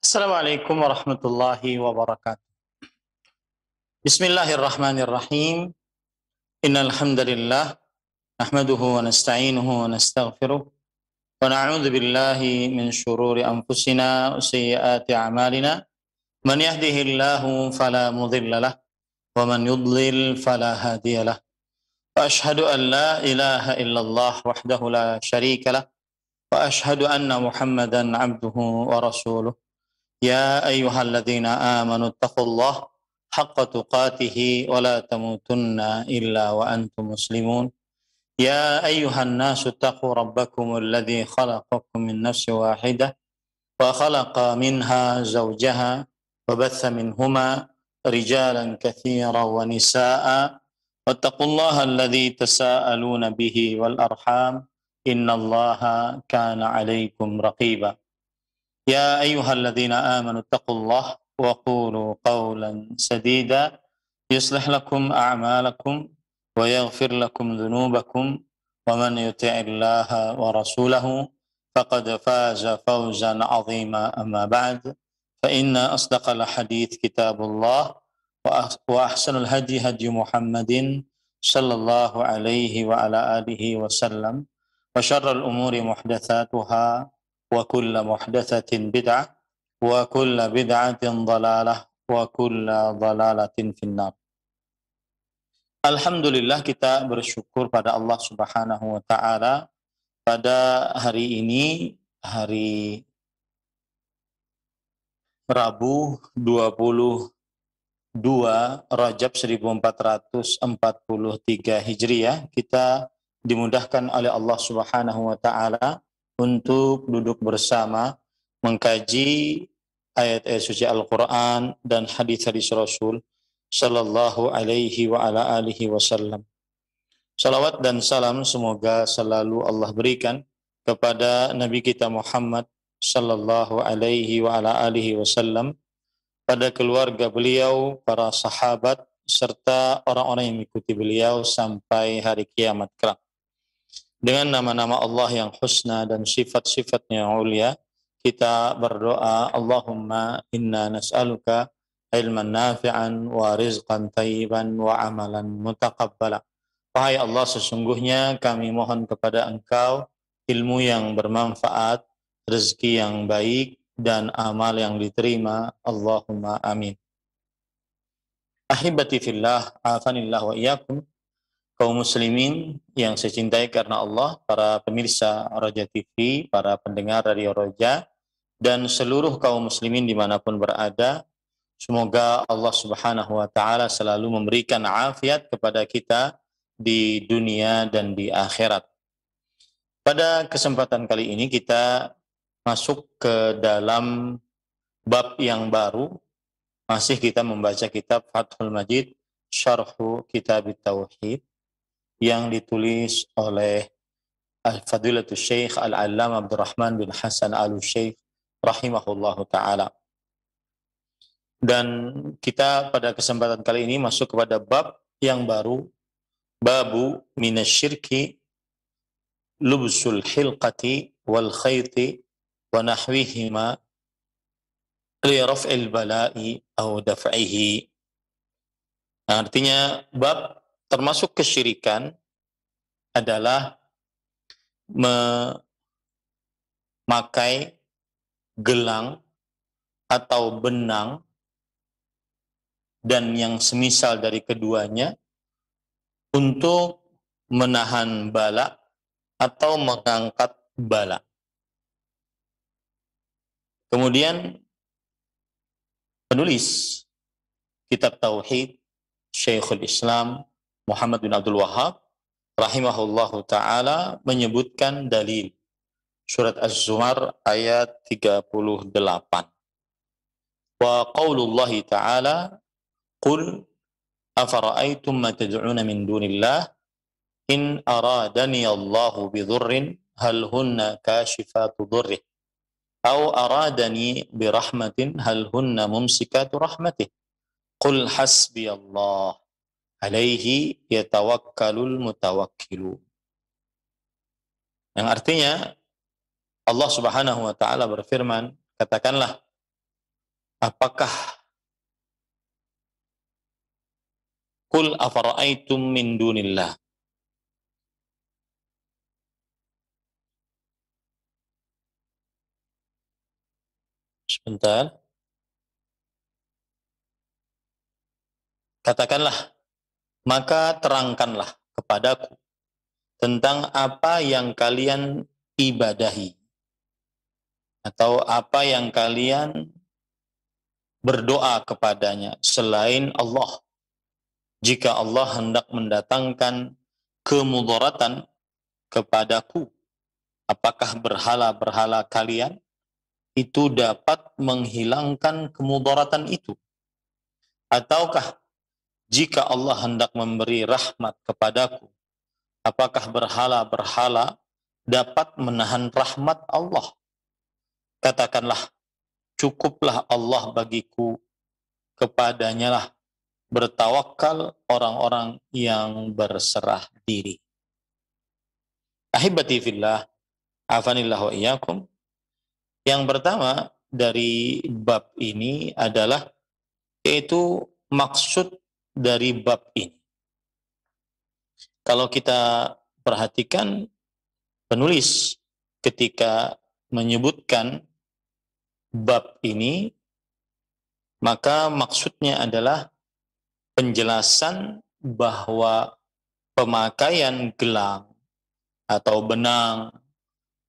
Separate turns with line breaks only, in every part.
Assalamualaikum warahmatullahi wabarakatuh. Bismillahirrahmanirrahim. Innal hamdalillah nahmaduhu wa nasta'inuhu wa nastaghfiruh wa na'udzu billahi min shururi anfusina wa sayyiati a'malina. Man yahdihillahu fala mudilla lah wa man yudlil fala hadiya lah. Wa ashhadu an la ilaha illallah wahdahu la syarika lah wa ashhadu anna Muhammadan 'abduhu wa rasuluh. يا أيها الذين آمنوا اتقوا الله حق تقاته ولا تموتن إلا وأنتم مسلمون يا أيها الناس اتقوا ربكم الذي خلقكم من نفس واحدة وخلق منها زوجها وبث منهما رجالا كثيرا ونساء واتقوا الله الذي تساءلون به والأرحام إن الله كان عليكم رقيبا يا أيها الذين آمنوا اتقوا الله وقولوا قولا سديدا يصلح لكم أعمالكم ويغفر لكم ذنوبكم ومن يطع الله ورسوله فقد فاز فوزا عظيما أما بعد فإن أصدق الحديث كتاب الله وأحسن الهدي هدي محمد صلى الله عليه وعلى آله وسلم وشر الأمور محدثاتها وكل محدثة بدعة وكل بدعة ضلالة وكل ضلالة في النار. Alhamdulillah, kita bersyukur pada Allah Subhanahu wa taala pada hari ini, hari Rabu 22 Rajab 1443 Hijriah, kita dimudahkan oleh Allah Subhanahu wa taala untuk duduk bersama mengkaji ayat-ayat suci Al-Quran dan hadis-hadis Rasul sallallahu alaihi wa ala alihi wasallam. Salawat dan salam semoga selalu Allah berikan kepada Nabi kita Muhammad sallallahu alaihi wa ala alihi wasallam, pada keluarga beliau, para sahabat, serta orang-orang yang mengikuti beliau sampai hari kiamat kelak. Dengan nama-nama Allah yang husna dan sifat-sifatnya yang ulia, kita berdoa, Allahumma inna nas'aluka ilman nafi'an wa rizqan thayyiban wa amalan mutaqabbala. Wahai Allah, sesungguhnya kami mohon kepada Engkau ilmu yang bermanfaat, rezeki yang baik, dan amal yang diterima. Allahumma amin. Ahibati fillah, afanillah wa iyyakum. Kaum muslimin yang saya cintai karena Allah, para pemirsa Roja TV, para pendengar Radio Roja, dan seluruh kaum muslimin dimanapun berada, semoga Allah Subhanahu wa taala selalu memberikan afiat kepada kita di dunia dan di akhirat. Pada kesempatan kali ini kita masuk ke dalam bab yang baru. Masih kita membaca kitab Fathul Majid, Syarhu Kitab Tauhid, yang ditulis oleh Al-Fadilatul Syekh Al-Allamah Abdurrahman bin Hasan Al-Syekh rahimahullahu ta'ala. Dan kita pada kesempatan kali ini masuk kepada bab yang baru, babu minasyirki lubsul hilqati wal khayti wa nahwihima li raf'il bala'i au daf'ihi. Artinya bab termasuk kesyirikan adalah memakai gelang atau benang dan yang semisal dari keduanya untuk menahan bala atau mengangkat bala. Kemudian penulis kitab Tauhid, Syekhul Islam Muhammad bin Abdul Wahhab rahimahullahu ta'ala menyebutkan dalil surat Az-Zumar ayat 38. Wa qaulullahi ta'ala qul afara'aytum ma tad'una min dunillah in aradani Allahu bidhurrin hal hunna kashifatu dhurrih aw aradani birahmatin hal hunna mumsikatu rahmatih qul hasbiyallah alaihi yatawakkalul mutawakkilu. Yang artinya Allah Subhanahu wa taala berfirman, katakanlah, Apakah kul afara'aitum min dunillah. Sebentar. Katakanlah, maka terangkanlah kepadaku tentang apa yang kalian ibadahi atau apa yang kalian berdoa kepadanya selain Allah. Jika Allah hendak mendatangkan kemudaratan kepadaku, apakah berhala-berhala kalian itu dapat menghilangkan kemudaratan itu? Ataukah jika Allah hendak memberi rahmat kepadaku, apakah berhala-berhala dapat menahan rahmat Allah? Katakanlah, cukuplah Allah bagiku, kepadanya lah bertawakal orang-orang yang berserah diri. Ahibati fillah, afanillah wa iyyakum. Yang pertama dari bab ini adalah yaitu maksud dari bab ini. Kalau kita perhatikan penulis ketika menyebutkan bab ini, maka maksudnya adalah penjelasan bahwa pemakaian gelang atau benang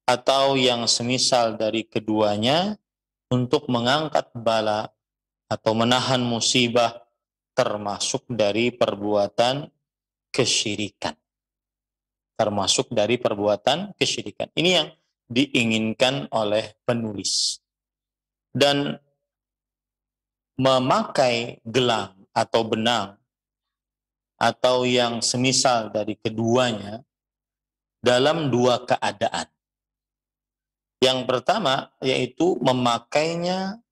atau yang semisal dari keduanya untuk mengangkat bala atau menahan musibah termasuk dari perbuatan kesyirikan. Termasuk dari perbuatan kesyirikan. Ini yang diinginkan oleh penulis. Dan memakai gelang atau benang atau yang semisal dari keduanya dalam dua keadaan. Yang pertama yaitu memakainya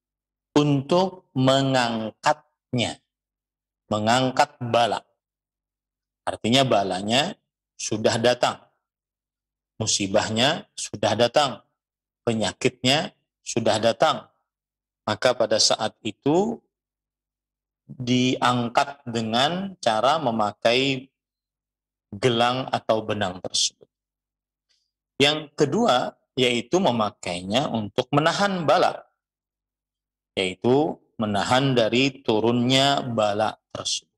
untuk mengangkatnya, mengangkat bala. Artinya balanya sudah datang, musibahnya sudah datang, penyakitnya sudah datang. Maka pada saat itu diangkat dengan cara memakai gelang atau benang tersebut. Yang kedua yaitu memakainya untuk menahan bala, yaitu menahan dari turunnya bala tersebut.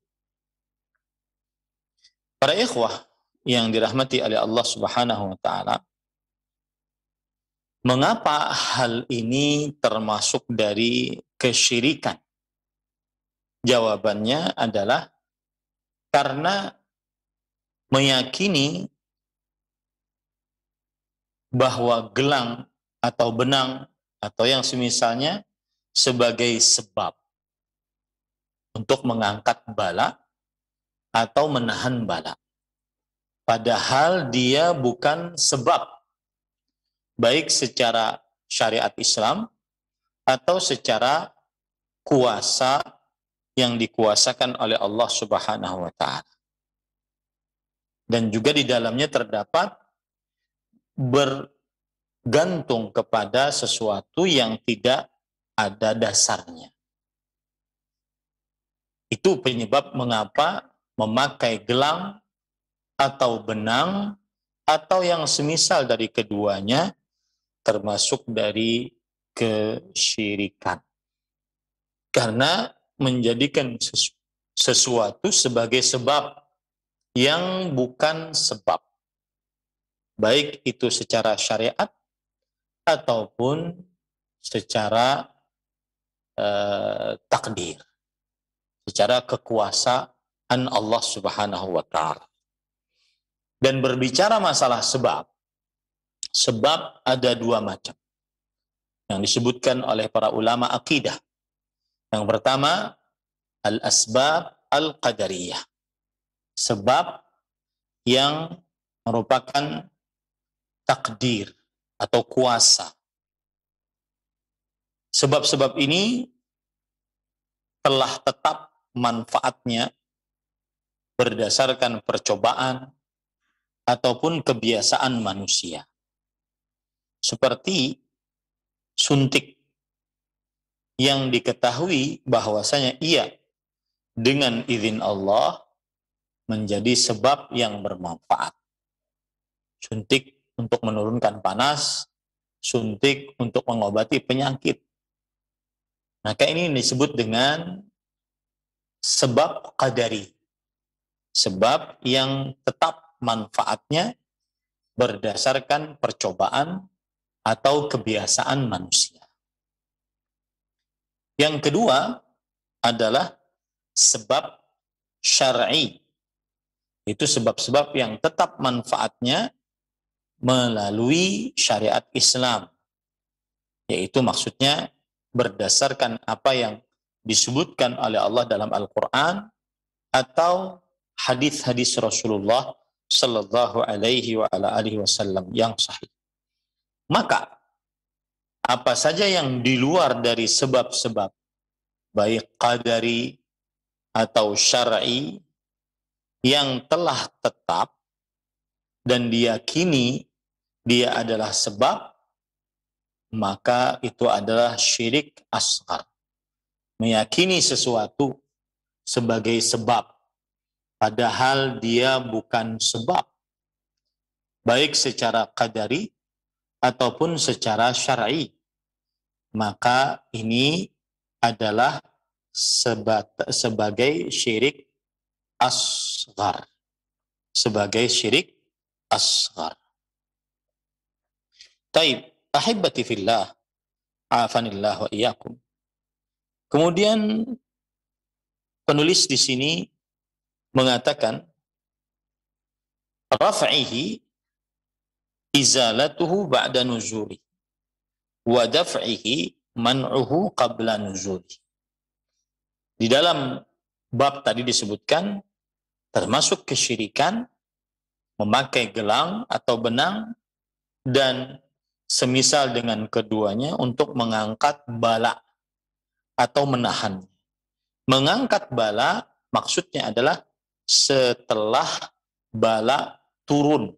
Para ikhwah yang dirahmati oleh Allah Subhanahu wa taala, mengapa hal ini termasuk dari kesyirikan? Jawabannya adalah karena meyakini bahwa gelang atau benang atau yang semisalnya sebagai sebab untuk mengangkat bala atau menahan bala. Padahal dia bukan sebab, baik secara syariat Islam atau secara kuasa yang dikuasakan oleh Allah Subhanahu wa taala. Dan juga di dalamnya terdapat bergantung kepada sesuatu yang tidak ada dasarnya. Itu penyebab mengapa memakai gelang atau benang atau yang semisal dari keduanya termasuk dari kesyirikan. Karena menjadikan sesuatu sebagai sebab yang bukan sebab. Baik itu secara syariat ataupun secara takdir. Secara kekuasaan Allah Subhanahu wa taala. Dan berbicara masalah sebab ada dua macam yang disebutkan oleh para ulama akidah. Yang pertama, al-asbab al-qadariyah. Sebab yang merupakan takdir atau kuasa. Sebab-sebab ini telah tetap manfaatnya berdasarkan percobaan ataupun kebiasaan manusia. Seperti suntik yang diketahui bahwasanya ia dengan izin Allah menjadi sebab yang bermanfaat. Suntik untuk menurunkan panas, suntik untuk mengobati penyakit. Maka ini disebut dengan sebab qadari. Sebab yang tetap manfaatnya berdasarkan percobaan atau kebiasaan manusia. Yang kedua adalah sebab syar'i. Itu sebab-sebab yang tetap manfaatnya melalui syariat Islam. Yaitu maksudnya berdasarkan apa yang disebutkan oleh Allah dalam Al-Quran atau hadis-hadis Rasulullah Sallallahu Alaihi Wasallam yang sahih. Maka apa saja yang di luar dari sebab-sebab baik qadari atau syar'i yang telah tetap dan diyakini dia adalah sebab, maka itu adalah syirik asghar. Meyakini sesuatu sebagai sebab padahal dia bukan sebab, baik secara qadari ataupun secara syar'i, maka ini adalah sebagai syirik asghar. Sebagai syirik asghar. Taib, ahibbati fillah, afanillah wa iyyakum. Kemudian penulis di sini mengatakan raf'ihi izalatuhu ba'da nuzuli wa daf'ihi man'uhu qabla nuzuli. Di dalam bab tadi disebutkan termasuk kesyirikan memakai gelang atau benang dan semisal dengan keduanya untuk mengangkat bala atau menahan. Mengangkat bala maksudnya adalah setelah bala turun.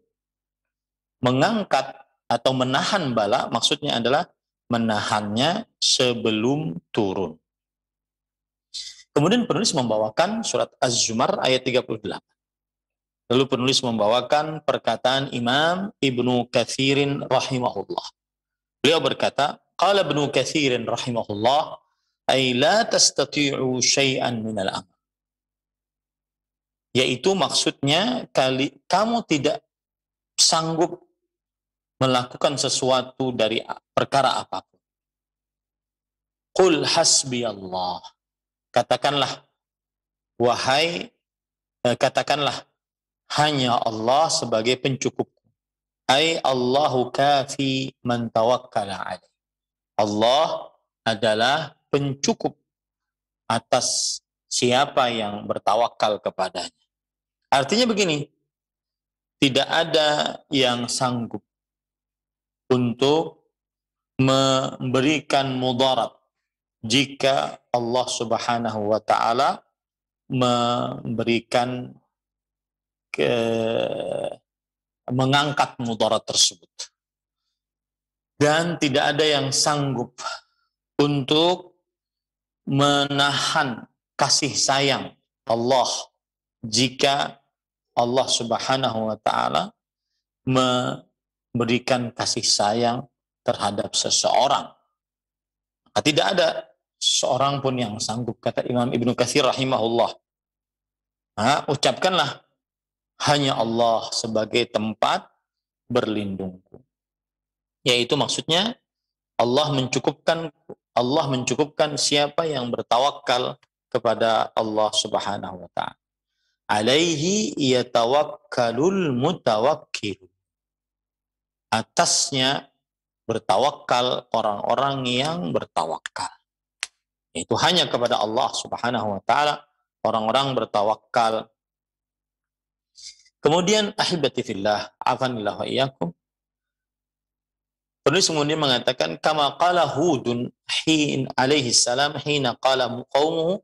Mengangkat atau menahan bala maksudnya adalah menahannya sebelum turun. Kemudian penulis membawakan surat Az-Zumar ayat 38. Lalu penulis membawakan perkataan Imam Ibnu Katsirin rahimahullah. Beliau berkata, qala Ibnu Katsirin rahimahullah, ay la tastati'u syai'an minal amr. Yaitu maksudnya kamu tidak sanggup melakukan sesuatu dari perkara apapun. Qul hasbi Allah. Katakanlah, katakanlah, hanya Allah sebagai pencukupku. Ay Allahu kafi man tawakkala alaih. Allah adalah pencukup atas siapa yang bertawakal kepadanya. Artinya begini, tidak ada yang sanggup untuk memberikan mudarat jika Allah Subhanahu wa ta'ala memberikan mengangkat mudarat tersebut. Dan tidak ada yang sanggup untuk menahan kasih sayang Allah jika Allah Subhanahu wa ta'ala memberikan kasih sayang terhadap seseorang. Tidak ada seorang pun yang sanggup, kata Imam Ibnu Katsir rahimahullah. Ucapkanlah hanya Allah sebagai tempat berlindungku. Yaitu maksudnya Allah mencukupkan siapa yang bertawakal kepada Allah Subhanahu wa ta'ala. Alaihi yatawakkalul mutawakkil. Atasnya bertawakal orang-orang yang bertawakal. Itu hanya kepada Allah Subhanahu wa ta'ala orang-orang bertawakal. Kemudian ahibati fillah, afanillah wa iyyakum. Penulis kemudian mengatakan kama qala Hudun hin alaihi salam hina qala qaumuhu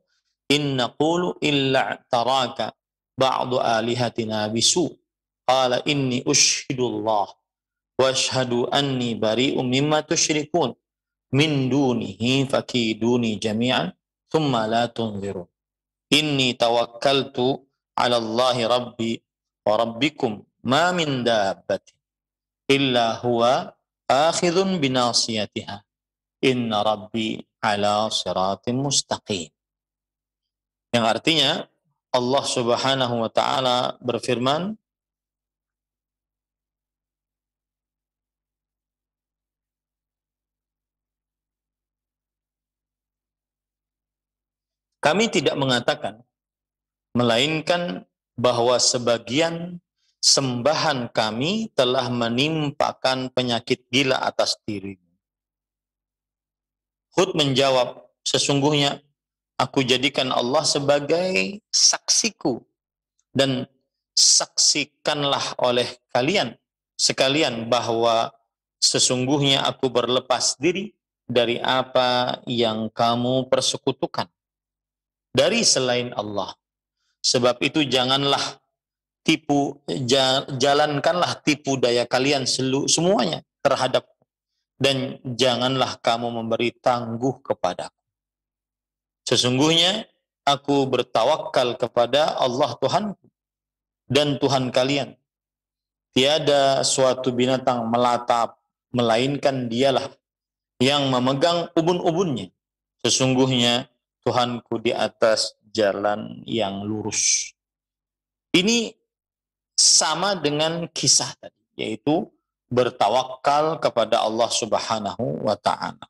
in naqulu illa taraka ba'du alihatina bisu qala inni ushhidullah wa ashhadu anni bari'um mimma tusyrikun min dunihi fakiduni jami'an thumma la tunziru. Inni tawakkaltu 'ala Allahi rabbi wa rabbikum ma min dabbatin illa huwa akhidhun binasiyatiha. Inna rabbi ala siratim mustaqim. Yang artinya Allah Subhanahu wa taala berfirman, kami tidak mengatakan melainkan bahwa sebagian sembahan kami telah menimpakan penyakit gila atas dirimu. Hud menjawab, sesungguhnya aku jadikan Allah sebagai saksiku, dan saksikanlah oleh kalian sekalian bahwa sesungguhnya aku berlepas diri dari apa yang kamu persekutukan dari selain Allah. Sebab itu janganlah jalankanlah tipu daya kalian semuanya terhadap, dan janganlah kamu memberi tangguh kepadaku. Sesungguhnya aku bertawakal kepada Allah Tuhanku dan Tuhan kalian. Tiada suatu binatang melata melainkan dialah yang memegang ubun-ubunnya. Sesungguhnya Tuhanku di atas jalan yang lurus. Ini sama dengan kisah tadi, yaitu bertawakal kepada Allah Subhanahu wa ta'ala.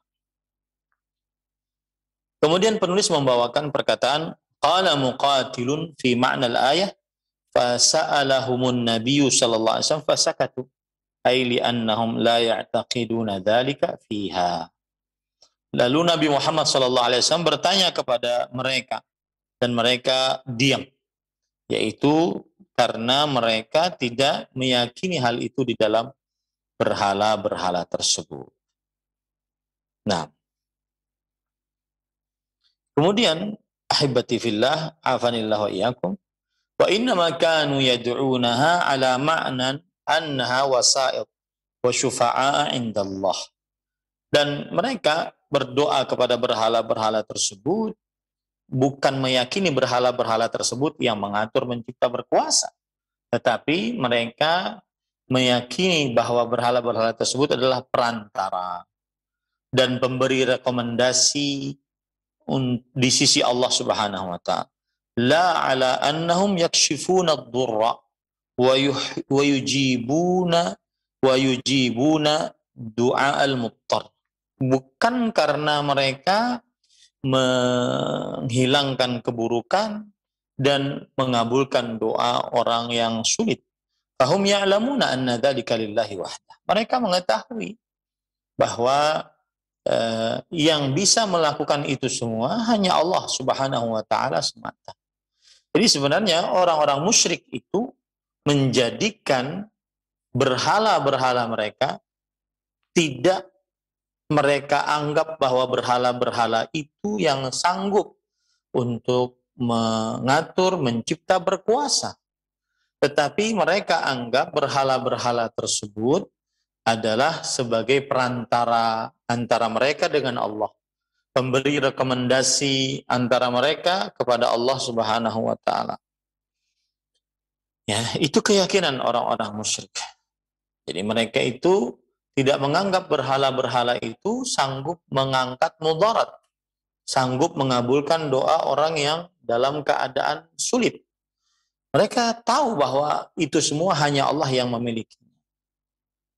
Kemudian penulis membawakan perkataan qala muqatilun fi ma'na al-ayah fasa'alahumun nabiyyu sallallahu alaihi wasallam fasakatu ay li'annahum la ya'taqiduna dzalika fiha. Lalu Nabi Muhammad sallallahu alaihi wasallam bertanya kepada mereka dan mereka diam, yaitu karena mereka tidak meyakini hal itu di dalam berhala-berhala tersebut. Nah, kemudian ahibati fillah afanillahu wa iyyakum wa innama kanu yad'unaha ala ma'nan annaha wasa'id wa syufa'a indallah. Dan mereka berdoa kepada berhala-berhala tersebut bukan meyakini berhala-berhala tersebut yang mengatur, mencipta, berkuasa, tetapi mereka meyakini bahwa berhala-berhala tersebut adalah perantara dan pemberi rekomendasi di sisi Allah Subhanahu wa ta'ala. La ala annahum yakshifuna ad-durra wa yujibuna du'a al-muttar. Bukan karena mereka menghilangkan keburukan dan mengabulkan doa orang yang sulit. Fahum ya'lamuna anna dzalika lillahi wahdah. Mereka mengetahui bahwa yang bisa melakukan itu semua hanya Allah Subhanahu wa ta'ala semata. Jadi sebenarnya orang-orang musyrik itu menjadikan berhala-berhala mereka, tidak mereka anggap bahwa berhala-berhala itu yang sanggup untuk mengatur, mencipta, berkuasa. Tetapi mereka anggap berhala-berhala tersebut adalah sebagai perantara antara mereka dengan Allah, pemberi rekomendasi antara mereka kepada Allah Subhanahu wa ta'ala. Ya, itu keyakinan orang-orang musyrik. Jadi mereka itu tidak menganggap berhala-berhala itu sanggup mengangkat mudarat, sanggup mengabulkan doa orang yang dalam keadaan sulit. Mereka tahu bahwa itu semua hanya Allah yang memiliki.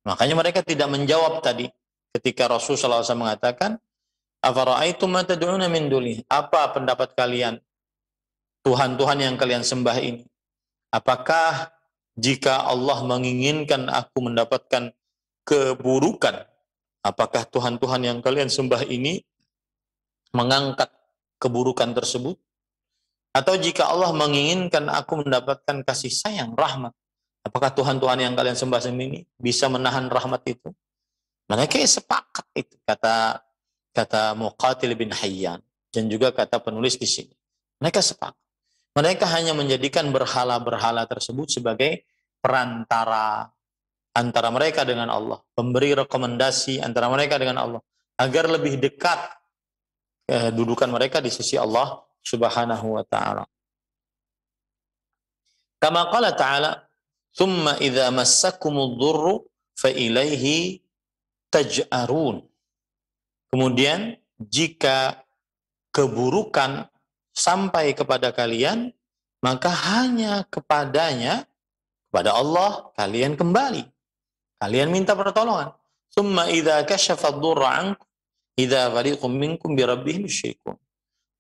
Makanya mereka tidak menjawab tadi ketika Rasulullah SAW mengatakan, afara'aitum ma tad'una min duni? Apa pendapat kalian Tuhan-Tuhan yang kalian sembah ini? Apakah jika Allah menginginkan aku mendapatkan keburukan, apakah Tuhan-Tuhan yang kalian sembah ini mengangkat keburukan tersebut? Atau jika Allah menginginkan aku mendapatkan kasih sayang, rahmat, apakah Tuhan-Tuhan yang kalian sembah ini bisa menahan rahmat itu? Mereka sepakat itu, kata Muqatil bin Hayyan, dan juga kata penulis di sini. Mereka sepakat. Mereka hanya menjadikan berhala-berhala tersebut sebagai perantara antara mereka dengan Allah, pemberi rekomendasi antara mereka dengan Allah, agar lebih dekat dudukan mereka di sisi Allah Subhanahu wa taala. Kama qala ta'ala, "Tsumma idza massakumudz dzurru fa ilaihi taj'arun." Kemudian jika keburukan sampai kepada kalian, maka hanya kepadanya, kepada Allah kalian kembali. Kalian minta pertolongan. Tsumma idza kashafa ad-durra 'ankum idza fariqum minkum bi rabbihim yusyrikun.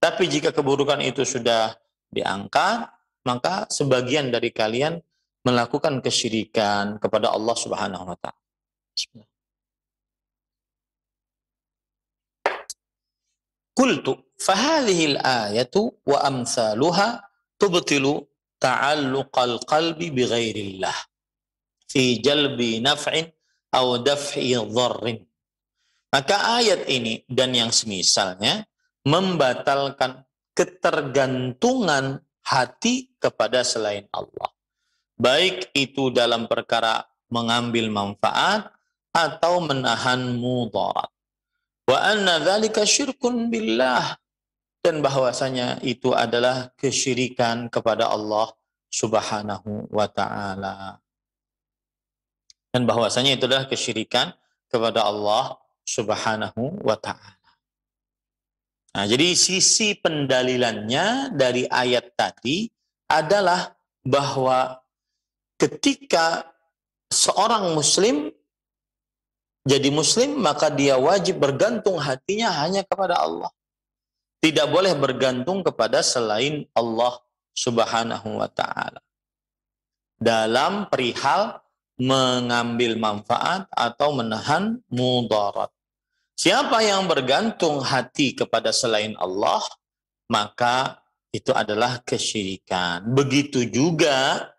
Tapi jika keburukan itu sudah diangkat, maka sebagian dari kalian melakukan kesyirikan kepada Allah Subhanahu wa taala. Bismillah. Qultu fahadhihi al-ayatu wa amsaluha tubtilu ta'alluqal qalbi bighairillah fi jalbi naf'in aw daf'i dharrin. Maka ayat ini dan yang semisalnya membatalkan ketergantungan hati kepada selain Allah. Baik itu dalam perkara mengambil manfaat atau menahan mudarat. Wa anna dzalika syirkun billah, dan bahwasanya itu adalah kesyirikan kepada Allah Subhanahu wa taala. Dan bahwasanya itu adalah kesyirikan kepada Allah Subhanahu wa taala. Nah, jadi sisi pendalilannya dari ayat tadi adalah bahwa ketika seorang muslim jadi muslim, maka dia wajib bergantung hatinya hanya kepada Allah. Tidak boleh bergantung kepada selain Allah Subhanahu wa taala dalam perihal mengambil manfaat atau menahan mudarat. Siapa yang bergantung hati kepada selain Allah, maka itu adalah kesyirikan. Begitu juga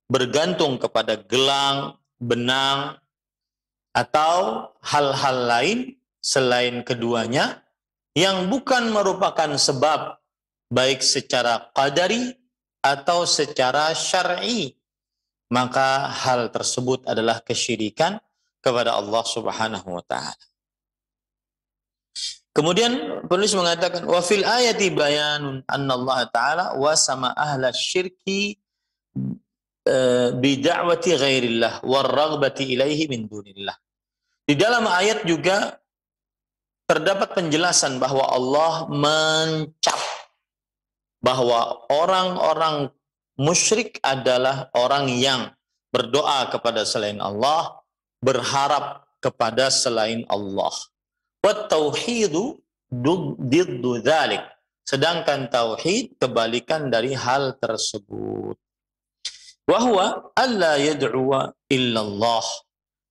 bergantung kepada gelang, benang, atau hal-hal lain selain keduanya yang bukan merupakan sebab baik secara qadari atau secara syar'i, maka hal tersebut adalah kesyirikan kepada Allah Subhanahu wa taala. Kemudian penulis mengatakan wa fil ayati bayanun anna Allah taala wasama ahla syirki bi da'wati ghairillah war raghbati ilaihi min dunillah. Di dalam ayat juga terdapat penjelasan bahwa Allah mencap bahwa orang-orang musyrik adalah orang yang berdoa kepada selain Allah, berharap kepada selain Allah. Wa tauhidu diddu dzalik. Sedangkan tauhid kebalikan dari hal tersebut. Wa huwa alla yad'uwa illallah,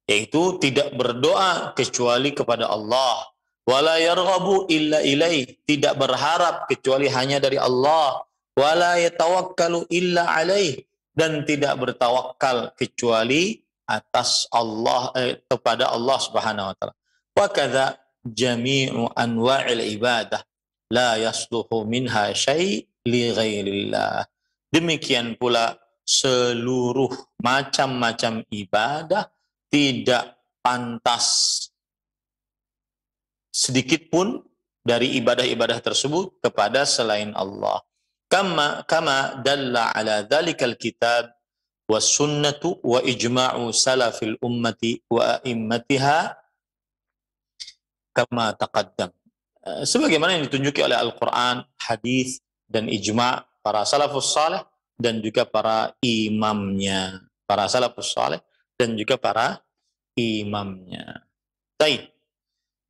yaitu tidak berdoa kecuali kepada Allah. Wala yarghabu illa ilaih, tidak berharap kecuali hanya dari Allah. Wala yatawakkalu illa alaih, dan tidak bertawakal kecuali atas Allah, kepada Allah Subhanahu wa taala. Wa kadza jami'u anwa'il ibadah la yasluhu minha syai' li ghairillah. Demikian pula seluruh macam-macam ibadah tidak pantas sedikit pun dari ibadah-ibadah tersebut kepada selain Allah. Kama dalla ala dzalikal kitab was sunnatu wa ijma'u salafil ummati wa a'immatiha kama taqaddam. Sebagaimana yang ditunjuki oleh Al-Qur'an, hadis dan ijma' para salafus saleh dan juga para imamnya. Para salafus saleh dan juga para imamnya. Baik.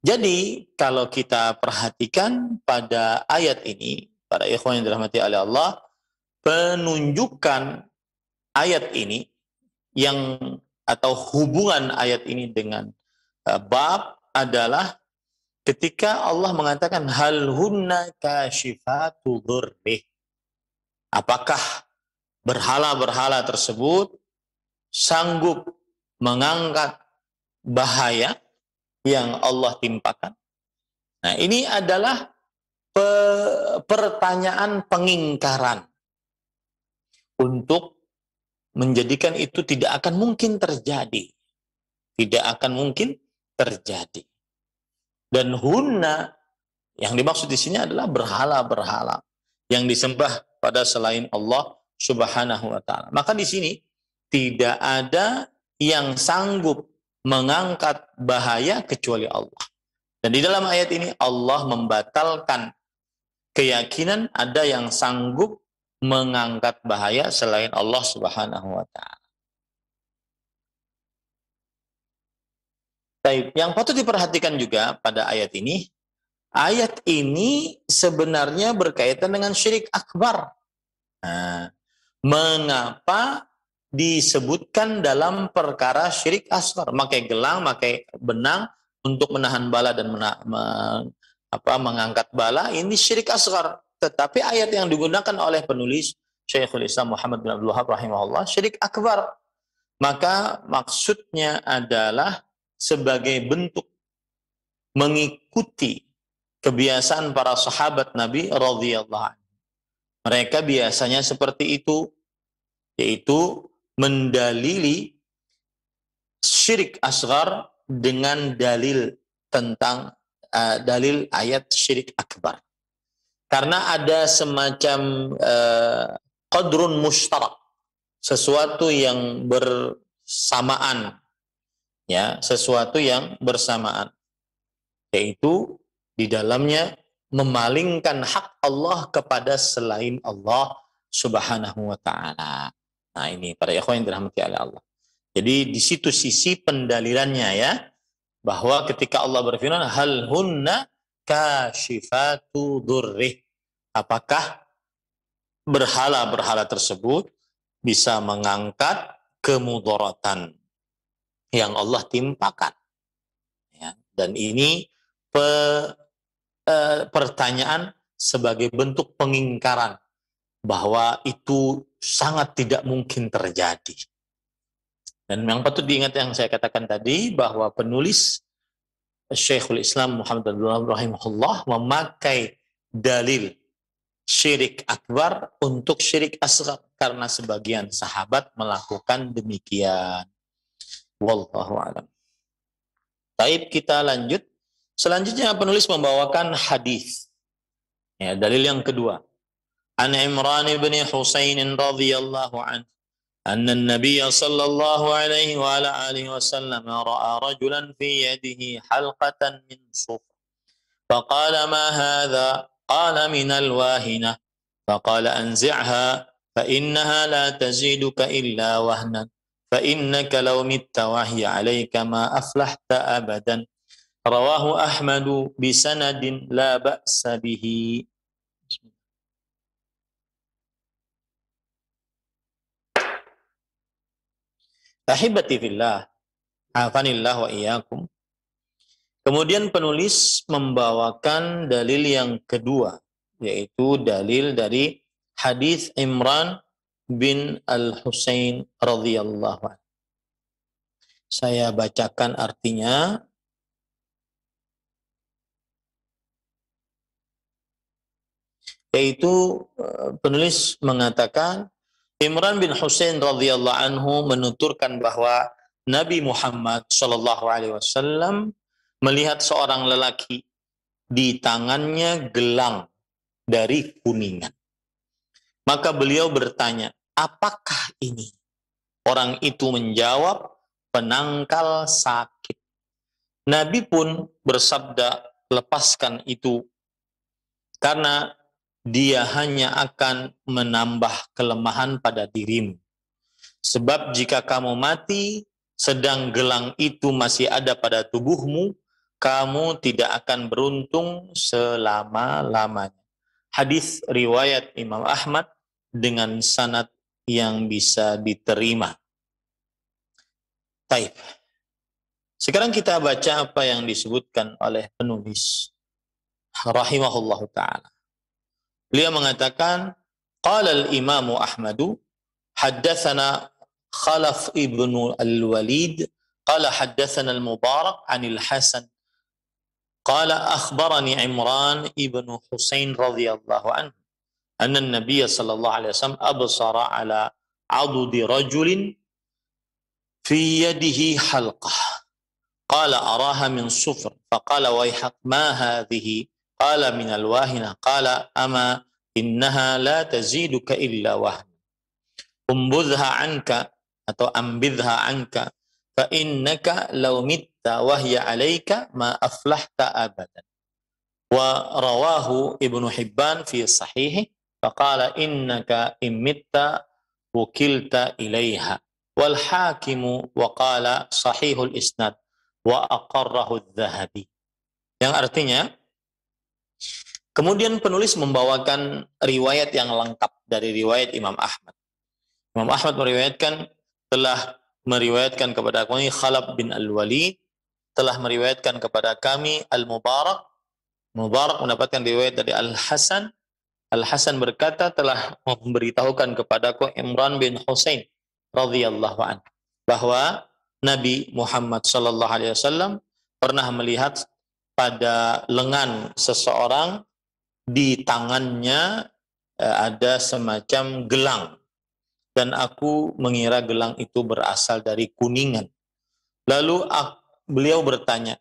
Jadi kalau kita perhatikan pada ayat ini, para ikhwan yang dirahmati oleh Allah, penunjukan ayat ini yang atau hubungan ayat ini dengan bab adalah ketika Allah mengatakan hal hunna kashifatu dzurrih. Apakah berhala-berhala tersebut sanggup mengangkat bahaya yang Allah timpakan? Nah, ini adalah pertanyaan pengingkaran untuk menjadikan itu tidak akan mungkin terjadi. Tidak akan mungkin terjadi. Dan hunna yang dimaksud di sini adalah berhala-berhala yang disembah pada selain Allah Subhanahu wa taala. Maka di sini tidak ada yang sanggup mengangkat bahaya kecuali Allah. Dan di dalam ayat ini Allah membatalkan keyakinan ada yang sanggup mengangkat bahaya selain Allah Subhanahu wa taala. Baik, yang patut diperhatikan juga pada ayat ini sebenarnya berkaitan dengan syirik akbar. Nah, mengapa disebutkan dalam perkara syirik asghar? Pakai gelang, pakai benang untuk menahan bala dan mengangkat bala, ini syirik asghar. Tetapi ayat yang digunakan oleh penulis Syekhul Islam Muhammad bin Abdul Wahab rahimahullah syirik akbar. Maka maksudnya adalah sebagai bentuk mengikuti kebiasaan para sahabat Nabi radhiyallahu anhu. Mereka biasanya seperti itu, yaitu mendalili syirik asghar dengan dalil tentang dalil ayat syirik akbar. Karena ada semacam qadrun mushtarak, sesuatu yang bersamaan, ya, sesuatu yang bersamaan, yaitu di dalamnya memalingkan hak Allah kepada selain Allah Subhanahu wa taala. Nah, ini para ikhwan yang dirahmati oleh Allah. Jadi di situ sisi pendalilannya, ya, bahwa ketika Allah berfirman hal hunna kashifatu dzurrih, apakah berhala-berhala tersebut bisa mengangkat kemudaratan yang Allah timpakan, ya. Dan ini pertanyaan sebagai bentuk pengingkaran bahwa itu sangat tidak mungkin terjadi. Dan yang patut diingat yang saya katakan tadi, bahwa penulis Syekhul Islam Muhammad bin Abdul Wahab rahimahullah memakai dalil syirik akbar untuk syirik asghar karena sebagian sahabat melakukan demikian. Wallahu a'lam. Baik, kita lanjut. Selanjutnya penulis membawakan hadis. Ya, dalil yang kedua. An Imran bin Husain radhiyallahu anhu anna an-nabiy sallallahu alaihi wa ala alihi wasallam ra'a rajulan fi yadihi halqatan min sufr. Faqala ma hadha? Qala min al-wahinah. Faqala anzi'ha fa innaha la taziduka illa wahnan. Fa innaka law mitta wa hiya 'alayka ma aflahta abadan. Rawahu Ahmadu bisanadin la ba'sa bihi. Ahibati fillah, afanillah wa iyyakum. Kemudian penulis membawakan dalil yang kedua, yaitu dalil dari hadis Imran bin Al-Husain radhiyallahu anhu. Saya bacakan artinya. Yaitu penulis mengatakan Imran bin Husain radhiyallahu anhu menuturkan bahwa Nabi Muhammad sallallahu alaihi wasallam melihat seorang lelaki di tangannya gelang dari kuningan. Maka beliau bertanya, "Apakah ini?" Orang itu menjawab, "Penangkal sakit." Nabi pun bersabda, "Lepaskan itu, karena dia hanya akan menambah kelemahan pada dirimu. Sebab jika kamu mati, sedang gelang itu masih ada pada tubuhmu, kamu tidak akan beruntung selama-lamanya." Hadis riwayat Imam Ahmad dengan sanad yang bisa diterima. Baik. Sekarang kita baca apa yang disebutkan oleh penulis rahimahullahu ta'ala. Beliau mengatakan, qala al-Imam Ahmad haddatsana Khalaf ibn al-Walid qala haddatsana al-Mubarak 'anil Hasan qala akhbarani Imran ibn Husain radhiyallahu anhu anna an-nabiy sallallahu alaihi wasallam absara ala 'adudi rajulin fi yadihi halqah qala araha min sufr faqala wayhak ma hadhihi qala min alwahina qala ama innaha la taziduka illa wahna umbudha anka atau ambidha anka fa innaka law mitta wahya alayka ma aflahta abadan. Wa rawahu Ibnu Hibban fi sahihi faqala innaka imitta wukilta ilaiha wal hakimu wa qala sahihul isnad wa aqarrahu adh-Dhahabi. Yang artinya kemudian penulis membawakan riwayat yang lengkap dari riwayat Imam Ahmad. Imam Ahmad telah meriwayatkan kepada kami Khalaf bin Al-Walid, telah meriwayatkan kepada kami Al-Mubarak. Mubarak mendapatkan riwayat dari Al-Hasan. Al-Hasan berkata telah memberitahukan kepadaku Imran bin Husain radhiyallahu anhu bahwa Nabi Muhammad sallallahu alaihi wasallam pernah melihat pada lengan seseorang di tangannya ada semacam gelang, dan aku mengira gelang itu berasal dari kuningan. Lalu beliau bertanya,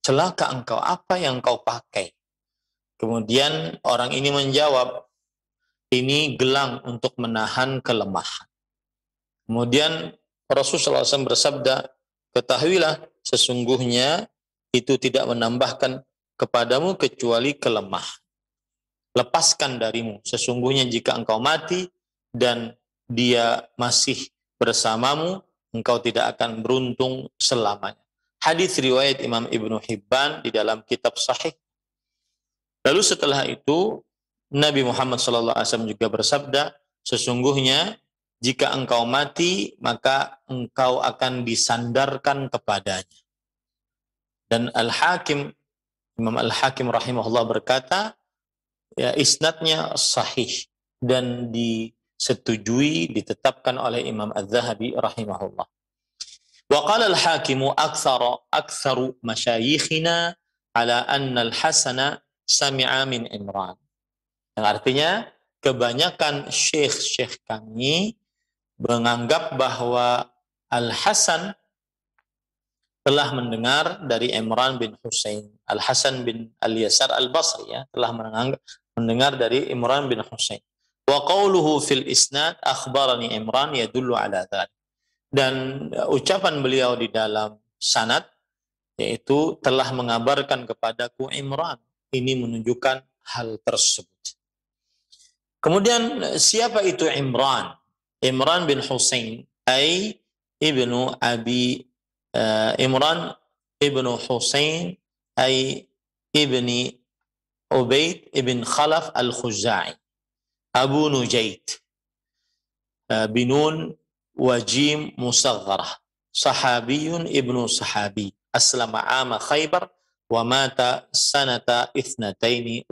celaka engkau, apa yang kau pakai? Kemudian orang ini menjawab, ini gelang untuk menahan kelemahan. Kemudian Rasulullah SAW bersabda, ketahuilah sesungguhnya itu tidak menambahkan kepadamu kecuali kelemahan. Lepaskan darimu, sesungguhnya jika engkau mati dan dia masih bersamamu, engkau tidak akan beruntung selamanya. Hadis riwayat Imam Ibnu Hibban di dalam kitab Sahih. Lalu setelah itu Nabi Muhammad SAW juga bersabda, sesungguhnya jika engkau mati maka engkau akan disandarkan kepadanya. Dan Imam Al-Hakim rahimahullah berkata, ya, isnadnya sahih dan disetujui, ditetapkan oleh Imam Adz-Dzahabi rahimahullah. Wa qala al-Hakim aktsaru masyayikhina ala anna al-Hasan sami'a min Imran. Yang artinya kebanyakan syekh-syekh kami menganggap bahwa Al-Hasan telah mendengar dari Imran bin Husain. Al-Hasan bin Al-Yasar Al-Basri telah mendengar dari Imran bin Husain. Wa qawluhu fil isnad akhbarani Imran yadullu ala dhalik. Dan ucapan beliau di dalam sanad yaitu telah mengabarkan kepadaku Imran, ini menunjukkan hal tersebut. Kemudian siapa itu Imran? Imran bin Husain ay ibnu Abi Imran ibnu Husain ay ibni Ubaid ibn Khalaf al-Khuzai Abu Nujaid binun wajim musagharah sahabiyun ibnu sahabi aslama ama Khaybar wa mata sanata 52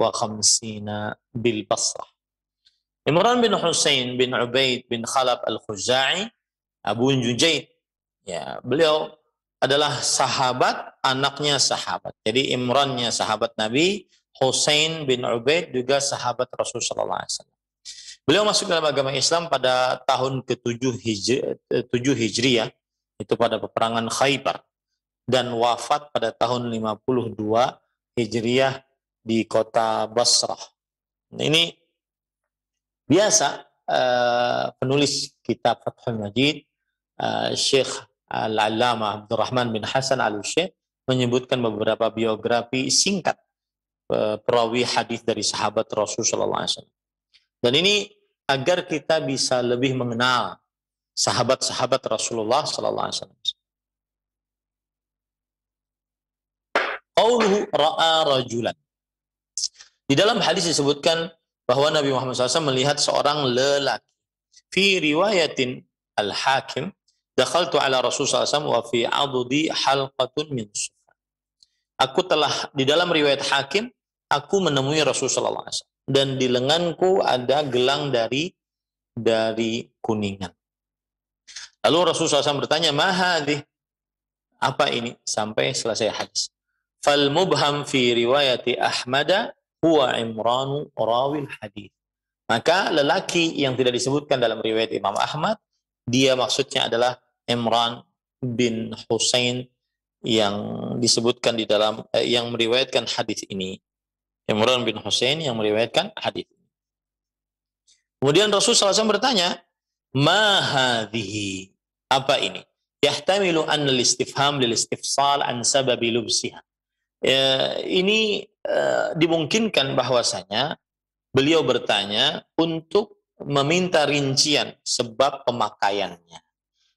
bil Basrah. Imran bin Husain bin Ubaid bin Khalaf al-Khuzai Abu Nujaid, ya, beliau adalah sahabat, anaknya sahabat. Jadi Imrannya sahabat Nabi, Husain bin Ubaid juga sahabat Rasulullah SAW. Beliau masuk dalam agama Islam pada tahun ke-7 Hijriah, itu pada peperangan Khaybar, dan wafat pada tahun 52 Hijriah di kota Basrah. Ini biasa penulis kitab Fathul Majid, Syekh Al-Allamah Abdurrahman bin Hasan Al-Syekh menyebutkan beberapa biografi singkat perawi hadis dari sahabat Rasulullah SAW. Dan ini agar kita bisa lebih mengenal sahabat-sahabat Rasulullah SAW. Qauluhu ra'a rajulan. Di dalam hadis disebutkan bahwa Nabi Muhammad SAW melihat seorang lelaki. Fi riwayatin Al-Hakim, dakhaltu ala Rasulullah SAW wa fi adudi halqatun min sufar. Aku telah, di dalam riwayat Hakim, aku menemui Rasulullah SAW. Dan di lenganku ada gelang dari kuningan. Lalu Rasulullah SAW bertanya, mahadih, apa ini? Sampai selesai hadis. Fal mubham fi riwayati Ahmada huwa Imranu rawil hadis. Maka lelaki yang tidak disebutkan dalam riwayat Imam Ahmad, dia maksudnya adalah Imran bin Husain yang disebutkan di dalam yang meriwayatkan hadis ini. Imran bin Husain yang meriwayatkan hadis. Kemudian Rasulullah SAW bertanya, "Ma hadhihi?" Apa ini? Yahtamilu an al-istifham lil istifsal an sababi lubsiha. Ini dimungkinkan bahwasanya beliau bertanya untuk meminta rincian sebab pemakaiannya.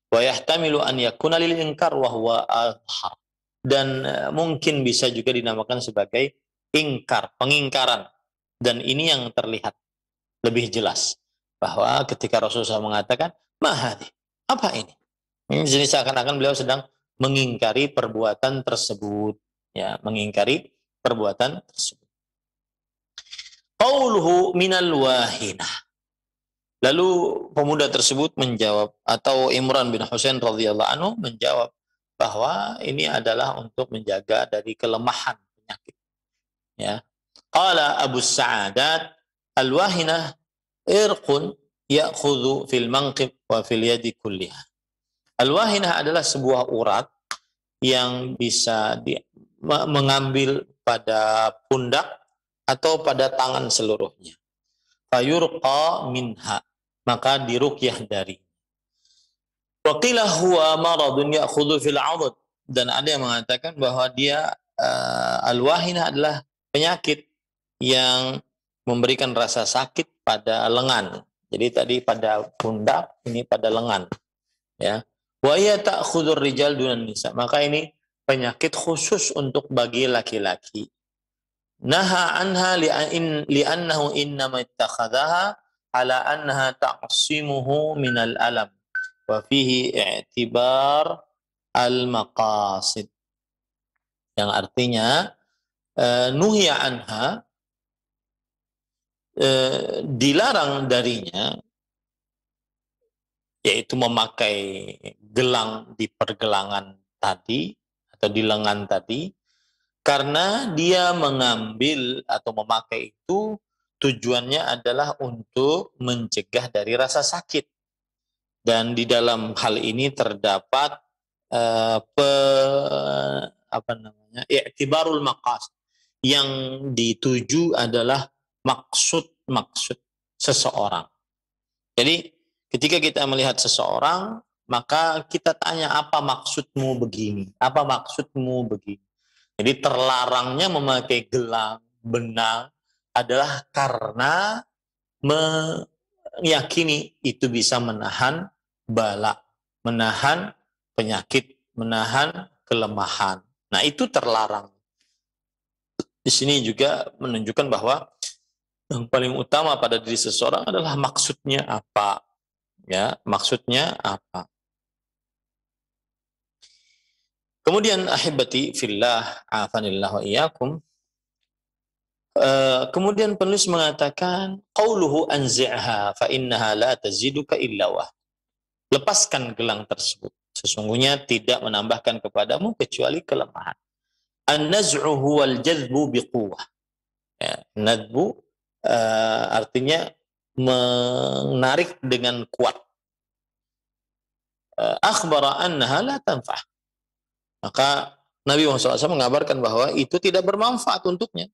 Wa yahtamilu an yakuna lil inkar wa huwa adhar. Dan mungkin bisa juga dinamakan sebagai ingkar, pengingkaran. Dan ini yang terlihat lebih jelas bahwa ketika Rasulullah mengatakan mahadi, apa ini? Ini jenis seakan-akan beliau sedang mengingkari perbuatan tersebut, ya, mengingkari perbuatan tersebut. Qauluhu minal wahinah. Lalu pemuda tersebut menjawab, atau Imran bin Husain radhiyallahu anhu menjawab bahwa ini adalah untuk menjaga dari kelemahan penyakit. Ya. Qala Abu Sa'adat al-wahinah irqun ya'khudhu fil manqib wa fil yadi kulliha. Al-wahinah adalah sebuah urat yang bisa mengambil pada pundak atau pada tangan seluruhnya. Fayurqa minha, maka diruqyah dari. Wa qila huwa maradun ya'khudhu fil 'adad, dan ada yang mengatakan bahwa dia al-wahinah adalah penyakit yang memberikan rasa sakit pada lengan. Jadi tadi pada pundak, ini pada lengan. Ya. Wa ya ta'khudhur rijal dunan nisa. Maka ini penyakit khusus untuk bagi laki-laki. Naha anha li'annahu innama ittakhadhaha ala annaha ta'simuhu minal alam. Wa fihi i'tibar al-maqasid. Yang artinya nuhya anha, dilarang darinya, yaitu memakai gelang di pergelangan tadi atau di lengan tadi, karena dia mengambil atau memakai itu tujuannya adalah untuk mencegah dari rasa sakit. Dan di dalam hal ini terdapat i'tibarul maqasid. Yang dituju adalah maksud seseorang. Jadi ketika kita melihat seseorang, maka kita tanya, apa maksudmu begini? Apa maksudmu begini? Jadi terlarangnya memakai gelang, benang adalah karena meyakini itu bisa menahan bala, menahan penyakit, menahan kelemahan. Nah, itu terlarang. Di sini juga menunjukkan bahwa yang paling utama pada diri seseorang adalah maksudnya apa. Ya, maksudnya apa. Kemudian ahibati fillah, afanillah wa iyyakum. Kemudian penulis mengatakan qauluhu anzi'ha fa innaha la taziduka illa wa. Lepaskan gelang tersebut, sesungguhnya tidak menambahkan kepadamu kecuali kelemahan. An-naz'u huwal jadbu biquwwah. Ya, nadbu artinya menarik dengan kuat. Akhbara annaha la tanfa'ah. Maka Nabi Muhammad SAW mengabarkan bahwa itu tidak bermanfaat untuknya.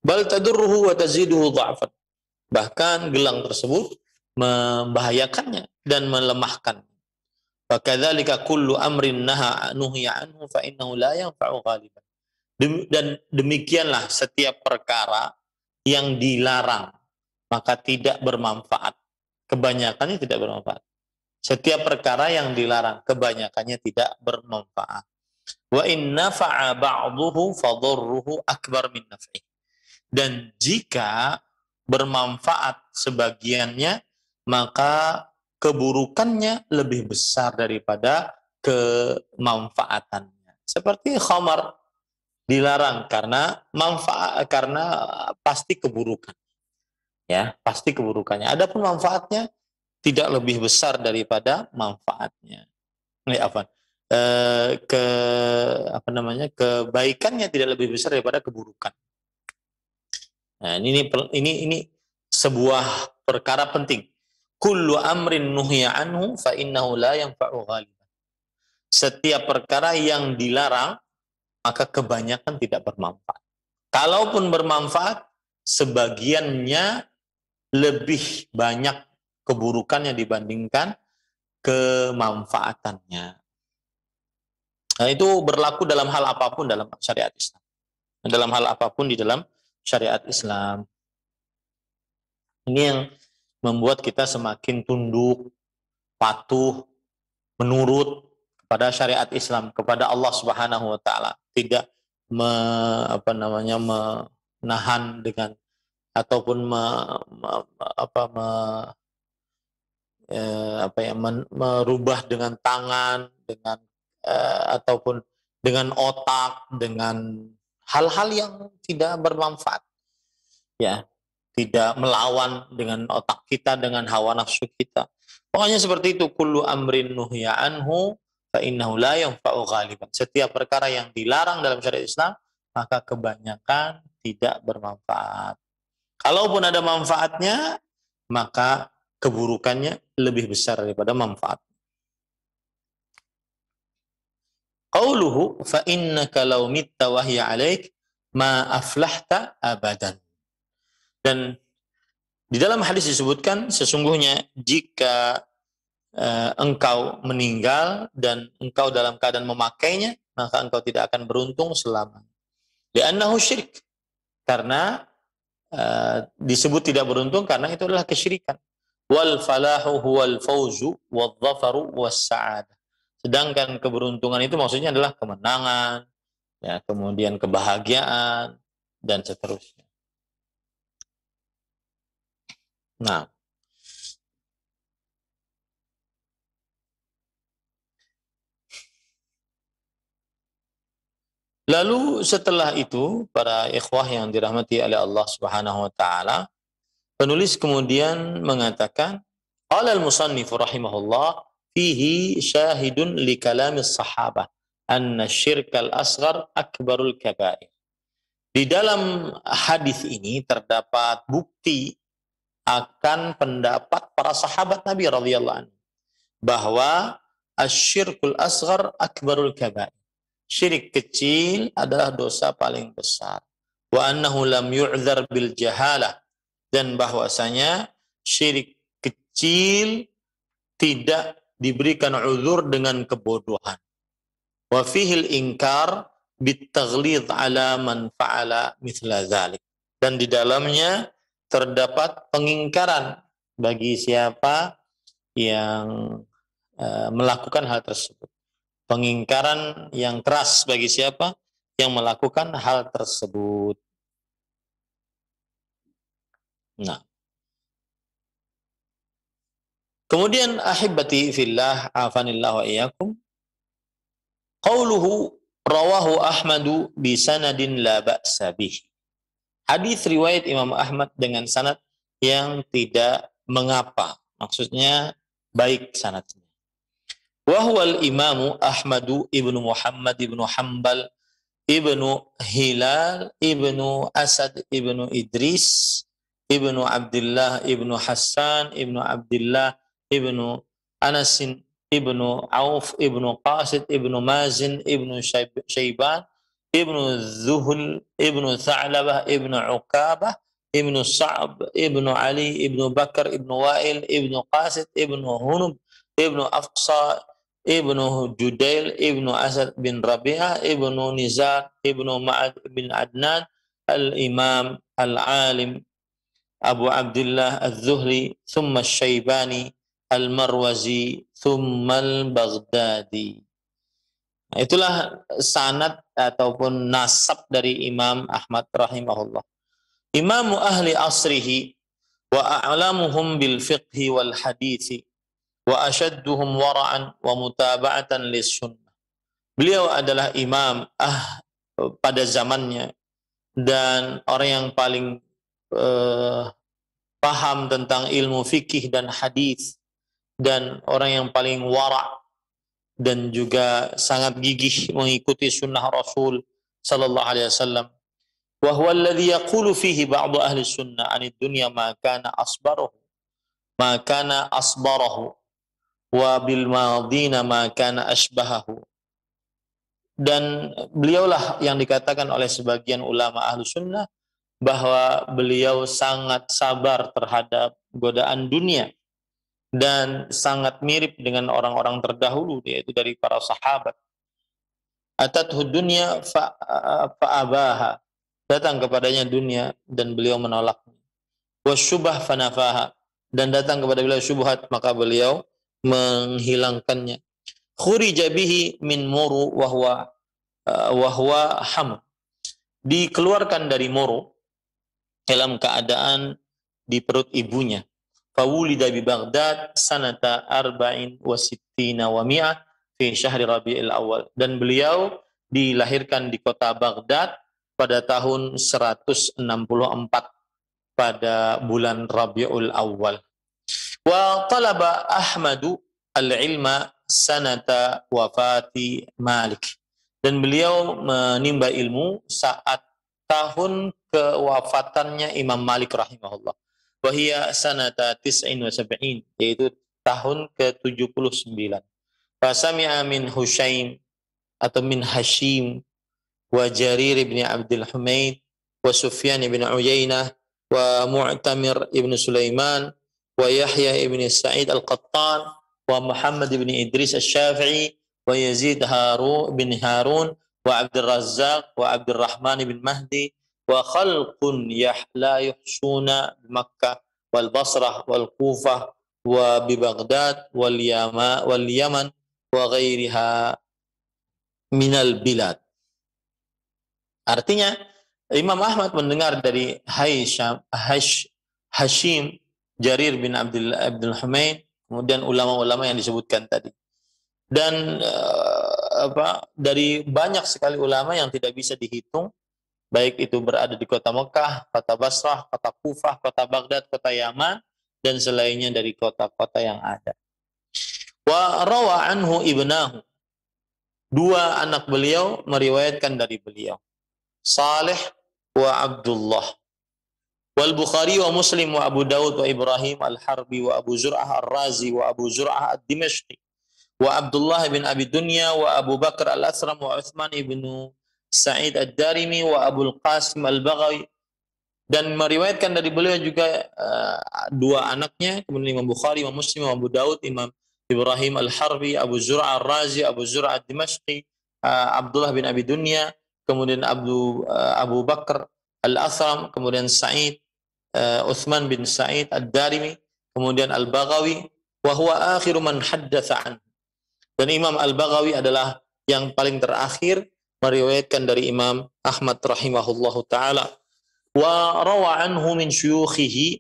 Bal tadurruhu wa taziduhu dha'fan. Bahkan gelang tersebut membahayakannya dan melemahkan. Wa kadzalika kullu amrin nuhiya anhu fa innahu la yanfa'u ghaliban. Dan demikianlah setiap perkara yang dilarang, maka tidak bermanfaat. Kebanyakannya tidak bermanfaat. Setiap perkara yang dilarang, kebanyakannya tidak bermanfaat. Wa in nafa'a ba'duhu fadurruhu akbar min naf'i. Dan jika bermanfaat sebagiannya, maka keburukannya lebih besar daripada kemanfaatannya. Seperti khamar dilarang karena manfaat, karena pasti keburukan. Ya, pasti keburukannya. Adapun manfaatnya tidak lebih besar daripada manfaatnya. Kebaikannya tidak lebih besar daripada keburukan. Nah, ini sebuah perkara penting. Kullu amrin nuhiya anhu fa innahu la yanfa'u ghaliban. setiap perkara yang dilarang, maka kebanyakan tidak bermanfaat. Kalaupun bermanfaat, sebagiannya lebih banyak keburukannya dibandingkan kemanfaatannya. Nah, itu berlaku dalam hal apapun dalam syariat Islam. Dalam hal apapun di dalam syariat Islam. Ini yang membuat kita semakin tunduk, patuh, menurut kepada syariat Islam, kepada Allah Subhanahu wa taala, tidak menahan dengan ataupun merubah dengan tangan, dengan ataupun dengan otak, dengan hal-hal yang tidak bermanfaat, ya, tidak melawan dengan otak kita, dengan hawa nafsu kita. Pokoknya seperti itu, kullu amrin nuhya anhu fa innahu la yanfa'u ghaliban. Setiap perkara yang dilarang dalam syariat Islam, maka kebanyakan tidak bermanfaat. Kalaupun ada manfaatnya, maka keburukannya lebih besar daripada manfaat. Qauluhu fa innaka law mitta wa hiya 'alaik ma aflahta abadan. Dan di dalam hadis disebutkan, sesungguhnya jika engkau meninggal dan engkau dalam keadaan memakainya, maka engkau tidak akan beruntung selamanya. Li'annahu syirik. Karena disebut tidak beruntung karena itu adalah kesyirikan. Wal falahu huwal fauzu wal dhafaru was sa'adah. Sedangkan keberuntungan itu maksudnya adalah kemenangan, ya, kemudian kebahagiaan dan seterusnya. Nah, lalu setelah itu, para ikhwah yang dirahmati oleh Allah Subhanahu wa taala, penulis kemudian mengatakan, qala al-musannif rahimahullah fihi syahidun li kalamis sahabah anna syirkal asghar akbarul kabair. Di dalam hadis ini terdapat bukti akan pendapat para sahabat Nabi radhiyallahu anhu bahwa asyirkul asghar akbarul kabair. Syirik kecil adalah dosa paling besar. Wa annahu lam yu'dzar bil jahalah, dan bahwasanya syirik kecil tidak diberikan uzur dengan kebodohan. Wa fihil inkar bit taghlidh ala man fa'ala mithla dzalik. Dan di dalamnya terdapat pengingkaran bagi siapa yang melakukan hal tersebut. Pengingkaran yang keras bagi siapa yang melakukan hal tersebut. Nah, kemudian ahibati fillah afanillah wa iyyakum, qauluhu rawahu Ahmadu bi sanadin la ba'sa bih. Hadis riwayat Imam Ahmad dengan sanad yang tidak mengapa, maksudnya baik sanadnya. Wa huwal imamu Ahmadu ibnu Muhammad ibnu Hanbal ibnu Hilal ibnu Asad ibnu Idris ibnu Abdullah ibnu Hassan ibnu Abdullah ibnu Anas ibnu Auf ibnu Qasid ibnu Mazin ibnu Syaiban ibnu Zuhl ibnu Tha'labah ibnu Uqabah ibnu Sa'b ibnu Ali ibnu Bakar ibnu Wa'il ibnu Qasid ibnu Hunub ibnu Afsa ibnu Judail ibnu Asad bin Rabi'ah ibnu Nizar ibnu Ma'ad bin Adnan al-Imam al-Alim Abu Abdullah al-Zuhri thumma al-Shaybani al-Marwazi thumma al-Baghdadi. Nah, itulah sanad ataupun nasab dari Imam Ahmad rahimahullah. Imamu ahli asrihi wa a'lamuhum bil fiqhi wal hadithi wa ashadduhum wara'an wa mutaba'atan lis sunnah. Beliau adalah imam pada zamannya dan orang yang paling paham tentang ilmu fikih dan hadis, dan orang yang paling wara' dan juga sangat gigih mengikuti sunnah Rasul sallallahu alaihi wasallam. Wa huwa alladhi yaqulu fihi ba'du ahli sunnah 'anid dunya ma kana asbarahu wa bil madina ma kana asbahahu. Dan beliaulah yang dikatakan oleh sebagian ulama ahlu sunnah bahwa beliau sangat sabar terhadap godaan dunia dan sangat mirip dengan orang-orang terdahulu, yaitu dari para sahabat. Atathu dunya fa'abaha, datang kepadanya dunia dan beliau menolaknya. Wasyubah fanafaha, dan datang kepada beliau syubhat maka beliau menghilangkannya. Khurija bihi min muru wahwa ham, dikeluarkan dari muru dalam keadaan di perut ibunya. Fawulida bi Baghdad sanata arba'in wa sittina wa mi'ah fi syahri Rabiul Awal, dan beliau dilahirkan di kota Baghdad pada tahun 164 pada bulan Rabiul Awal. Wa talaba Ahmadu al-ilma sanata wafati Malik, dan beliau menimba ilmu saat tahun kewafatannya Imam Malik rahimahullah. Wahia sanata tis'in wa sab'in, yaitu tahun ke-79. Fasami'a min Hushaim atau min Hashim wa Jarir ibn Abdul Humaid wa Sufyan ibn Uyainah wa Mu'tamir ibn Sulaiman wa Yahya ibn Sa'id al-Qattan wa Muhammad ibn Idris al-Syafi'i wa Yazid bin Harun wa Abdul Razzaq wa Abdul Rahman ibn Mahdi wa khalqun la yuhsuna bi Makkah wal Basrah wal Kufah wa bi Baghdad wal Yaman wa ghairiha minal bilad. Artinya Imam Ahmad mendengar dari Hashim Jarir bin Abdul Humaid, kemudian ulama-ulama yang disebutkan tadi. Dan dari banyak sekali ulama yang tidak bisa dihitung, baik itu berada di kota Mekah, kota Basrah, kota Kufah, kota Baghdad, kota Yaman, dan selainnya dari kota-kota yang ada. Wa rawa anhu ibnahu, dua anak beliau meriwayatkan dari beliau, Salih wa Abdullah. Wal Bukhari wa Muslim wa Abu Dawud wa Ibrahim al-Harbi wa Abu Zur'ah al-Razi wa Abu Zur'ah al-Dimashqi wa Abdullah bin Abi Dunya wa Abu Bakar al-Asram wa Uthman ibn Sa'id al-Darimi wa Abu al-Qasim al-Baghawi. Dan meriwayatkan dari beliau juga dua anaknya, kemudian Imam Bukhari, Imam Muslim, Abu Daud, Imam Ibrahim al-Harbi, Abu Zur'ah al-Razi, Abu Zur'ah al-Dimashqi, Abdullah bin Abi Dunya, kemudian Abu Bakar al-Asram, kemudian Sa'id, Uthman bin Sa'id al-Darimi, kemudian al-Baghawi, wa huwa akhiru man haddatsa an. Dan Imam al-Baghawi adalah yang paling terakhir meriwayatkan dari Imam Ahmad rahimahullahu taala. Wa rawa anhu min syuyukhihi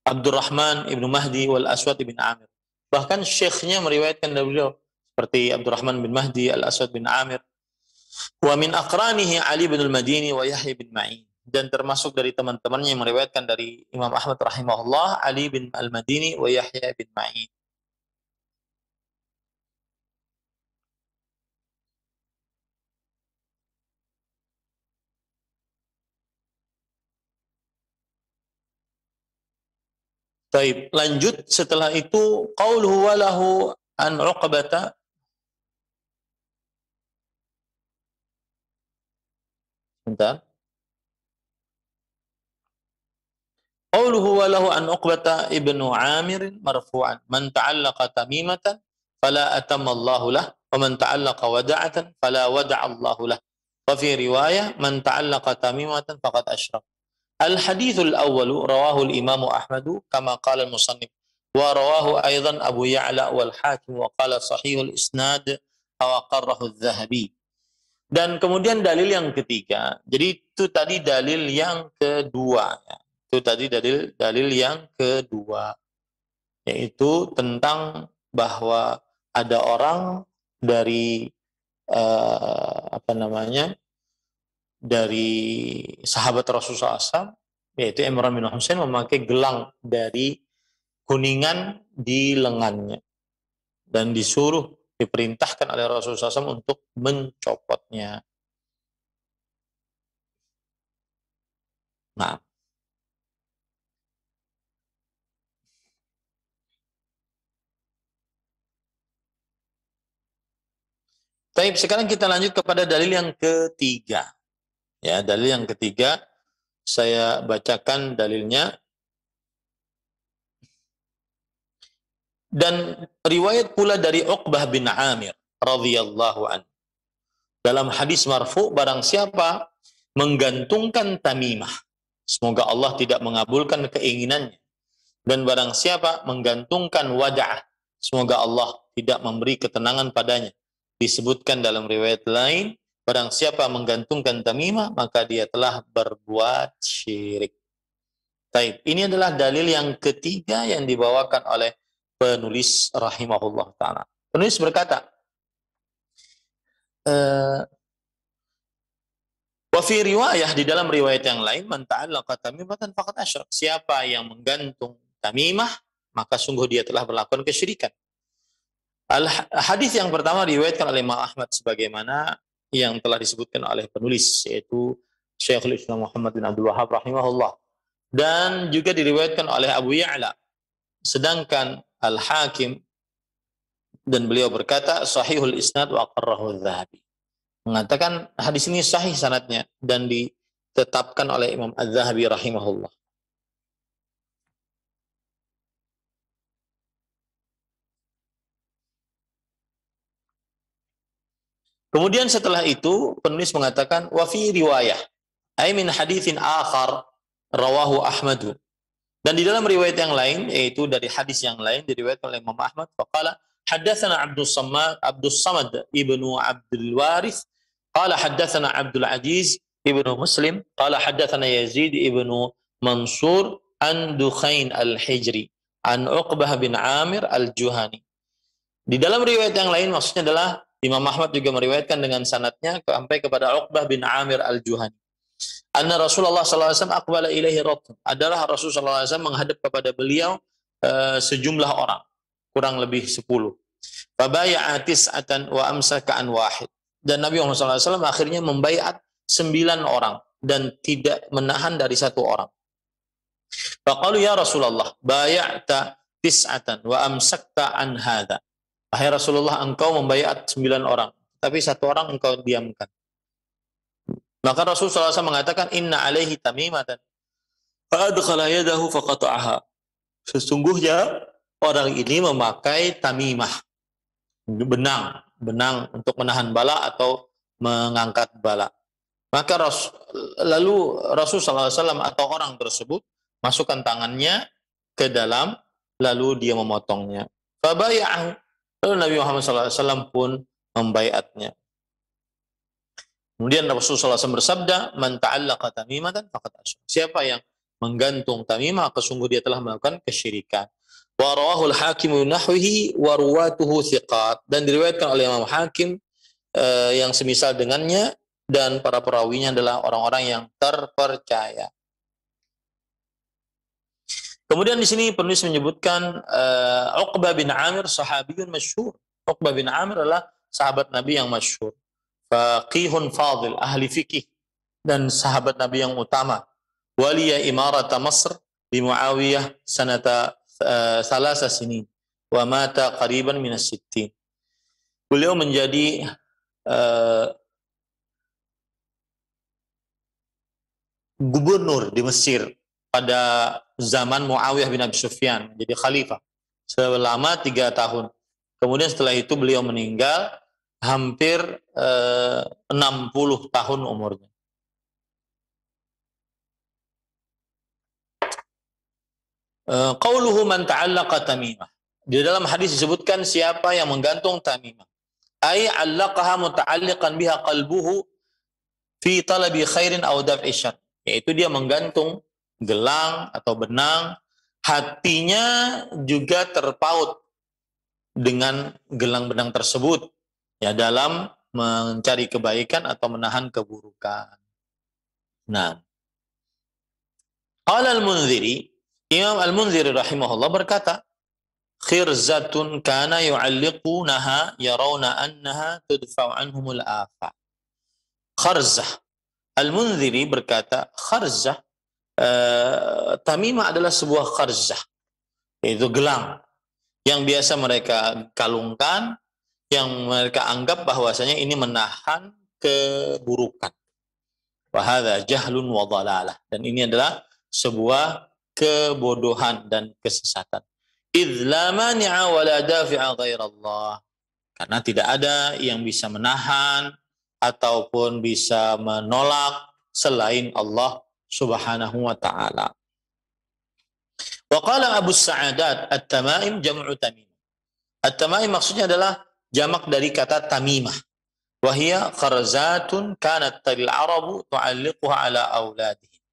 Abdurrahman ibn Mahdi wal Aswad bin Amir. Bahkan syekhnya meriwayatkan dari beliau seperti Abdurrahman bin Mahdi, al-Aswad bin Amir. Wa min aqranihi Ali bin al-Madini wa Yahya bin Ma'in. Dan termasuk dari teman-temannya yang meriwayatkan dari Imam Ahmad rahimahullah, Ali bin al-Madini wa Yahya bin Ma'in. Baik, lanjut setelah itu qauluhu walahu an Uqbata. Bentar. Qauluhu walahu an Uqbata ibnu Amir marfu'an, man ta'allaqa tamimatan fala atamma Allahu lah, wa man ta'allaqa wada'atan fala wada'a Allahu lah. Wa fi riwayah man ta'allaqa tamimatan faqad asyrak. Al-hadithul awwalu rawahu al-Imam Ahmad kama qala al-musannif, wa rawahu aidan Abu Ya'la wal Hakim wa qala sahihul isnad wa qarrahu adz-Dzahabi. Dan kemudian dalil yang ketiga, jadi itu tadi dalil yang kedua ya. Itu tadi dalil yang kedua, yaitu tentang bahwa ada orang dari dari sahabat Rasulullah SAW, yaitu Imran bin Husain, memakai gelang dari kuningan di lengannya dan diperintahkan oleh Rasulullah SAW untuk mencopotnya. Nah, Baik, sekarang kita lanjut kepada dalil yang ketiga. Ya, dalil yang ketiga saya bacakan dalilnya. Dan riwayat pula dari Uqbah bin Amir radhiyallahu anhu. Dalam hadis marfu, barang siapa menggantungkan tamimah, semoga Allah tidak mengabulkan keinginannya. Dan barang siapa menggantungkan wada'ah, semoga Allah tidak memberi ketenangan padanya. Disebutkan dalam riwayat lain, barang siapa menggantungkan tamimah, maka dia telah berbuat syirik. Baik, ini adalah dalil yang ketiga yang dibawakan oleh penulis rahimahullah ta'ala. Penulis berkata, wa fi riwayah, di dalam riwayat yang lain, man ta'allaqa tamimatan faqad asyrak. Siapa yang menggantung tamimah, maka sungguh dia telah melakukan kesyirikan. Hadis yang pertama diriwayatkan oleh Imam Ahmad sebagaimana yang telah disebutkan oleh penulis, yaitu Syekhul Islam Muhammad bin Abdul Wahhab rahimahullah, dan juga diriwayatkan oleh Abu Ya'la. Sedangkan Al-Hakim dan beliau berkata sahihul isnad wa aqarrahu adz-Dzahabi, mengatakan hadis ini sahih sanadnya dan ditetapkan oleh Imam Adz-Dzahabi rahimahullah. Kemudian setelah itu penulis mengatakan wa fi riwayah ay min haditsin akhar rawahu Ahmad. Dan di dalam riwayat yang lain, yaitu dari hadis yang lain diriwayatkan oleh Imam Ahmad, faqala haddatsana Abdus Samad ibnu Abdul Warith qala haddatsana Abdul Aziz ibnu Muslim qala haddatsana Yazid ibnu Mansur an Dukhain al-Hijri an Uqbah bin Amir al-Juhani. Di dalam riwayat yang lain maksudnya adalah Imam Ahmad juga meriwayatkan dengan sanadnya sampai kepada Uqbah bin Amir al-Juhani. Anna Rasulullah SAW aqbala ilaihi ratun. Adalah Rasulullah SAW menghadap kepada beliau sejumlah orang, kurang lebih 10. Fabaya'a tis'atan wa amsaka an wahid. Dan Nabi Muhammad SAW akhirnya membaiat 9 orang dan tidak menahan dari 1 orang. Faqalu ya Rasulullah, baya'ta tis'atan wa amsakta an hadha. Wahai Rasulullah, engkau membaiat 9 orang, tapi 1 orang engkau diamkan. Maka Rasulullah SAW mengatakan, inna alaihi tamimatan fa'adkhala yadahu faqata'aha. Sesungguhnya orang ini memakai tamimah, benang untuk menahan bala atau mengangkat bala. Maka lalu Rasulullah SAW atau orang tersebut masukkan tangannya ke dalam, lalu dia memotongnya. Fabaya'ahu. Lalu Nabi Muhammad SAW pun membaiatnya. Kemudian Rasulullah SAW bersabda, man ta'allaqa tamimatan faqad asyrak. Siapa yang menggantung tamimah, maka sungguh dia telah melakukan kesyirikan. Wa rawahul Hakim nahwihi wa ruwatuhu thiqat. Dan diriwayatkan oleh Imam Hakim yang semisal dengannya, dan para perawinya adalah orang-orang yang terpercaya. Kemudian di sini penulis menyebutkan Uqbah bin Amir sahabiyun masyhur. Uqbah bin Amir adalah sahabat Nabi yang masyhur. Faqihun fadil, ahli fikih dan sahabat Nabi yang utama. Waliya imarata Masr bi Muawiyah sanata 3 sinin wa mata qariban min as-sittin. Beliau menjadi gubernur di Mesir pada zaman Muawiyah bin Abi Sufyan, jadi khalifah selama 3 tahun. Kemudian setelah itu beliau meninggal hampir 60 tahun umurnya. Qauluhu man ta'allaqa tamimah. Di dalam hadis disebutkan siapa yang menggantung tamimah. Ai 'allaqaha muta'alliqan biha qalbuhu fi talabi khairin aw daf'i syarr. Yaitu dia menggantung gelang atau benang, hatinya juga terpaut dengan gelang benang tersebut, ya, dalam mencari kebaikan atau menahan keburukan. Nah, qala al-Munziri, Imam al-Munziri rahimahullah berkata, khirzatun kana yu'alliqunaha yarawna annaha tudfa'u anhumul afa. Kharzah. Al-Munziri berkata, kharzah, tamimah adalah sebuah kharzah, yaitu gelang yang biasa mereka kalungkan yang mereka anggap bahwasanya ini menahan keburukan. Wa hadza jahlun wa dhalalah. Dan ini adalah sebuah kebodohan dan kesesatan. Idz la mani'a wa la dafi'a ghairallah. Karena tidak ada yang bisa menahan ataupun bisa menolak selain Allah Subhanahu wa taala. Wa qala Abu Sa'adat at-tamaim jam'u tamim. At-tamaim maksudnya adalah jamak dari kata tamimah. Wa hiya qarzatun kanat al-arabu tu'alliquha ala auladihim.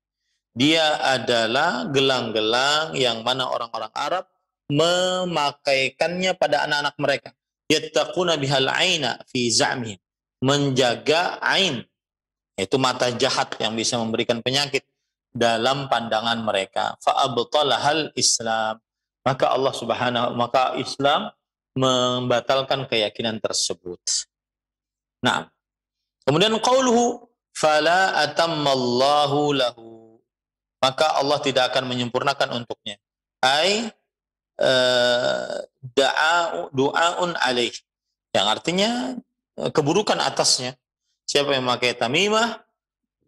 Dia adalah gelang-gelang yang mana orang-orang Arab memakaikannya pada anak-anak mereka. Yattaquna bihal aina fi za'mihim. Menjaga ain, yaitu mata jahat yang bisa memberikan penyakit dalam pandangan mereka. Fa'abtalahal Islam. Maka Islam membatalkan keyakinan tersebut. Nah, kemudian qauluhu fala atammallahu lahu. Maka Allah tidak akan menyempurnakan untuknya. Ai du'aun alaih. Yang artinya keburukan atasnya. Siapa yang memakai tamimah,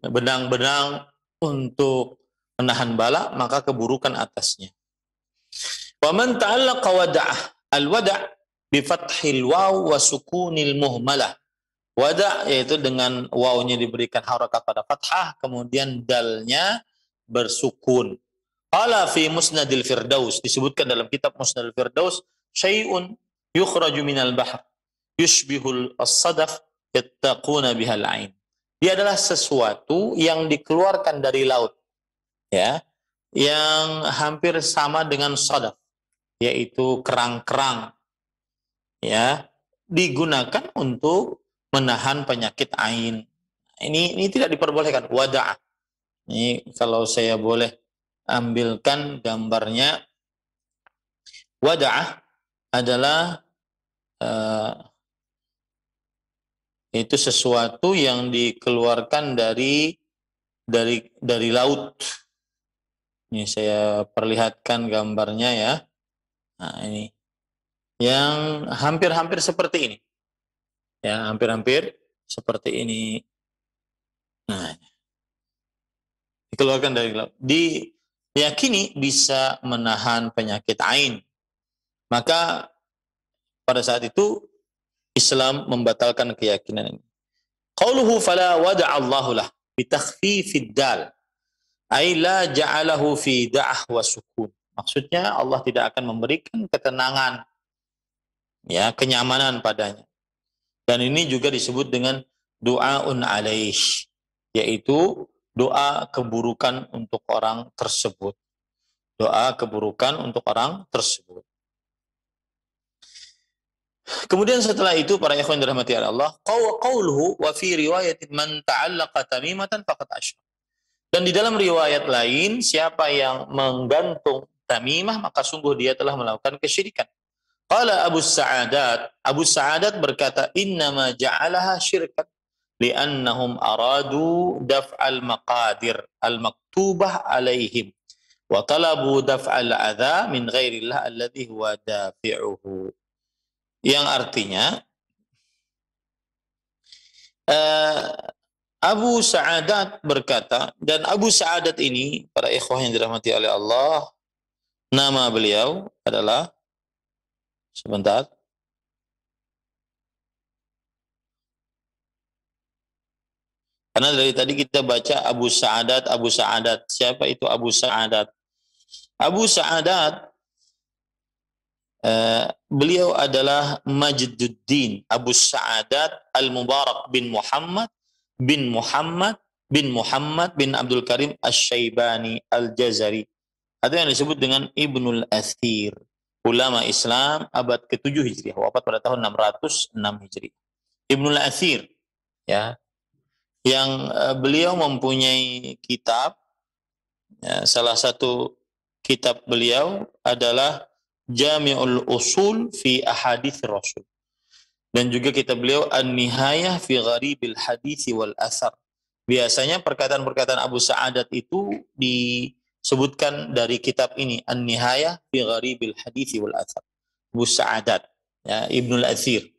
benang-benang untuk menahan bala, maka keburukan atasnya. Wa man ta'allaqa wada'ah. Al-wada' bi fathil waw wa sukunil muhmalah. Wada' yaitu dengan wawnya diberikan harakat pada fathah, kemudian dalnya bersukun. Qala fi Musnadil Firdaus, disebutkan dalam kitab Musnadil Firdaus, syai'un yukhraju minal bahr yushbihul as-sadaf yattaquna bihal ain. Dia adalah sesuatu yang dikeluarkan dari laut, ya, yang hampir sama dengan sadaf, yaitu kerang-kerang, ya, digunakan untuk menahan penyakit ain. Ini tidak diperbolehkan. Wada'. Ini kalau saya boleh ambilkan gambarnya. Wada' adalah itu sesuatu yang dikeluarkan dari laut. Ini saya perlihatkan gambarnya ya. Nah, ini yang hampir-hampir seperti ini. Ya, hampir-hampir seperti ini. Nah, dikeluarkan dari laut. Diyakini bisa menahan penyakit ain. Maka pada saat itu Islam membatalkan keyakinan ini. Qauluhu fala wada'allahu lah bitakhfifid dal. Ay la ja'alahu fi da'ah wa sukun. Maksudnya Allah tidak akan memberikan ketenangan, ya, kenyamanan padanya. Dan ini juga disebut dengan du'aun alaih, yaitu doa keburukan untuk orang tersebut. Doa keburukan untuk orang tersebut. Kemudian setelah itu para ikhwan dirahmati Allah, qauluhu wa fi riwayatin man ta'allaqa tamimatan faqad asyrak. Dan di dalam riwayat lain, siapa yang menggantung tamimah maka sungguh dia telah melakukan kesyirikan. Qala Abu Sa'adat berkata, innama ja'alaha syirkan li'annahum aradu daf'al maqadir al-maktubah alaihim wa talabu daf'al adha min ghairillah alladhi huwa dafi'uhu. Yang artinya Abu Sa'adat berkata, dan Abu Sa'adat ini para ikhwah yang dirahmati oleh Allah, nama beliau adalah, sebentar, karena dari tadi kita baca Abu Sa'adat. Siapa itu Abu Sa'adat? Abu Sa'adat beliau adalah Majduddin Abu Sa'adat Al-Mubarak bin Muhammad bin Abdul Karim Asy-Syaibani Al-Jazari, atau yang disebut dengan Ibnul Athir, ulama Islam abad ke-7 Hijriah, wafat pada tahun 606 Hijriah. Ibnul Athir, ya, yang beliau mempunyai kitab, ya, salah satu kitab beliau adalah Jami'ul Usul fi Ahadits Rasul. Dan juga kitab beliau An-Nihayah fi Gharibil Hadits wal Athar. Biasanya perkataan-perkataan Abu Sa'adat itu disebutkan dari kitab ini, An-Nihayah fi Gharibil Hadits wal Athar. Abu Sa'adat, ya, Ibnul Athir.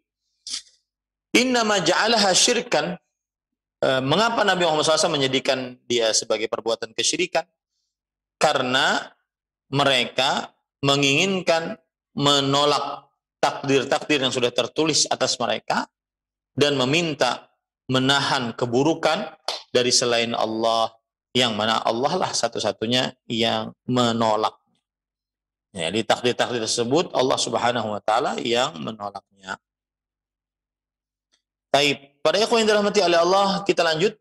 Innama ja'alaha syirkan. Mengapa Nabi Muhammad SAW menjadikan dia sebagai perbuatan kesyirikan? Karena mereka menginginkan menolak takdir-takdir yang sudah tertulis atas mereka dan meminta menahan keburukan dari selain Allah, yang mana Allah lah satu-satunya yang menolak. Ya, di takdir-takdir tersebut Allah Subhanahu wa taala yang menolaknya. Baik, pada ikhwan yang dirahmati oleh Allah, kita lanjut.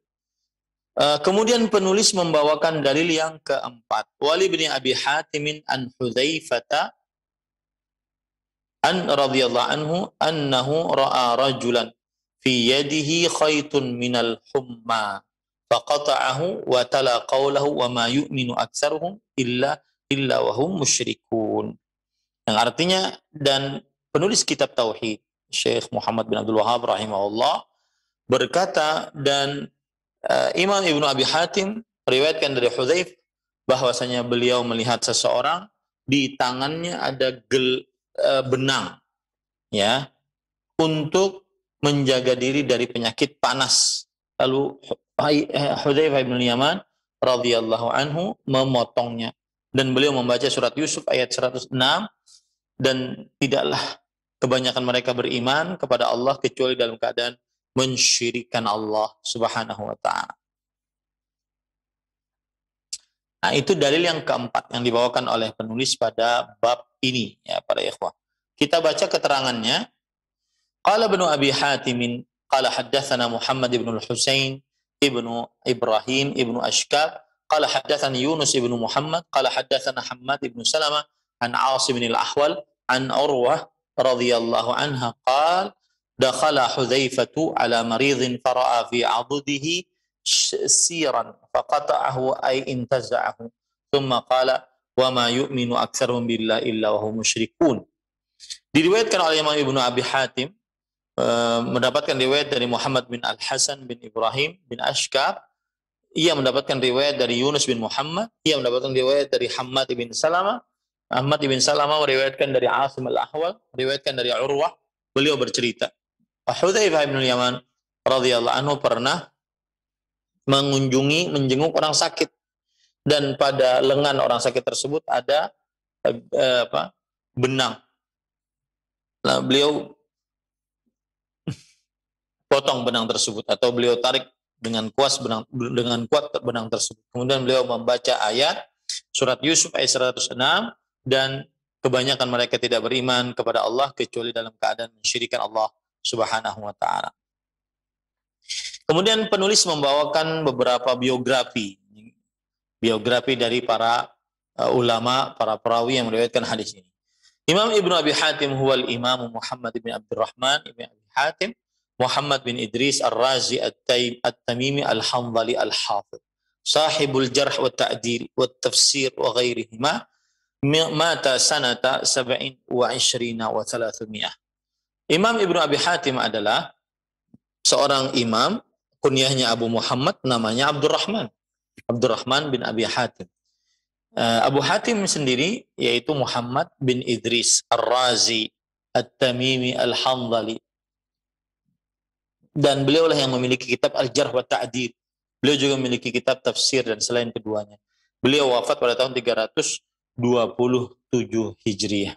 Kemudian penulis membawakan dalil yang keempat. Wali bin Abi Hatim an Hudzaifah an radhiyallahu anhu annahu ra'a rajulan fi yadihi khaytun minal humma faqata'ahu wa tala qawlahu wa ma yu'minu aktsaruhum illa wa hum musyrikun. Yang artinya, dan penulis kitab tauhid Syekh Muhammad bin Abdul Wahhab rahimahullah berkata, dan Imam Ibnu Abi Hatim meriwayatkan dari Hudzaifah bahwasanya beliau melihat seseorang di tangannya ada benang, ya, untuk menjaga diri dari penyakit panas. Lalu Hudzaifah bin Yaman radhiyallahu anhu memotongnya, dan beliau membaca surat Yusuf ayat 106, dan tidaklah kebanyakan mereka beriman kepada Allah kecuali dalam keadaan mensyirikkan Allah Subhanahu wa ta'ala. Nah, itu dalil yang keempat yang dibawakan oleh penulis pada bab ini, ya para ikhwah. Kita baca keterangannya. Qala Ibnu Abi Hatim qala haddatsana Muhammad ibn al-Husain ibnu Ibrahim ibnu Ashkab qala haddatsani Yunus ibnu Muhammad qala haddatsana Hammad ibnu Salamah an Asim bin al-Ahwal an Urwah radhiyallahu anha qala dakhala Hudzaifatu ala maridin fara'a fi 'adudihi siran faqata'ahu ay intaza'ahu thumma qala wa ma yu'minu aktsaruhum billahi illa wa hum musyrikun. Diriwayatkan oleh Imam Ibnu Abi Hatim, mendapatkan riwayat dari Muhammad bin Al-Hasan bin Ibrahim bin Ashkab. Ia mendapatkan riwayat dari Yunus bin Muhammad. Ia mendapatkan riwayat dari Hammad bin Salamah. Ahmad bin Salamah meriwayatkan dari Asim al-Ahwal, meriwayatkan dari Urwah. Beliau bercerita, Hudzaifah bin Yaman radhiyallahu anhu pernah menjenguk orang sakit, dan pada lengan orang sakit tersebut ada benang. Nah, beliau potong benang tersebut, atau beliau tarik dengan kuat benang tersebut. Kemudian beliau membaca ayat surat Yusuf ayat 106, dan kebanyakan mereka tidak beriman kepada Allah kecuali dalam keadaan mensyirikkan Allah Subhanahu wa ta'ala. Kemudian penulis membawakan beberapa biografi dari para ulama, para perawi yang meriwayatkan hadis ini. Imam Ibnu Abi Hatim huwal Imam Muhammad bin Abdurrahman ibn Abi Hatim Muhammad bin Idris Ar-Razi At-Tamimi Al-Hanzali Al-Hafidh sahibul jarh wa ta'dil wa tafsir wa ghairihima, mata sanata 27 wa 300. Imam Ibnu Abi Hatim adalah seorang imam, kunyahnya Abu Muhammad, namanya Abdurrahman bin Abi Hatim. Abu Hatim sendiri yaitu Muhammad bin Idris Ar-Razi At-Tamimi Al-Hanzali, dan beliaulah yang memiliki kitab Al-Jarh wa Ta'dil. Beliau juga memiliki kitab tafsir, dan selain keduanya beliau wafat pada tahun 327 Hijriah.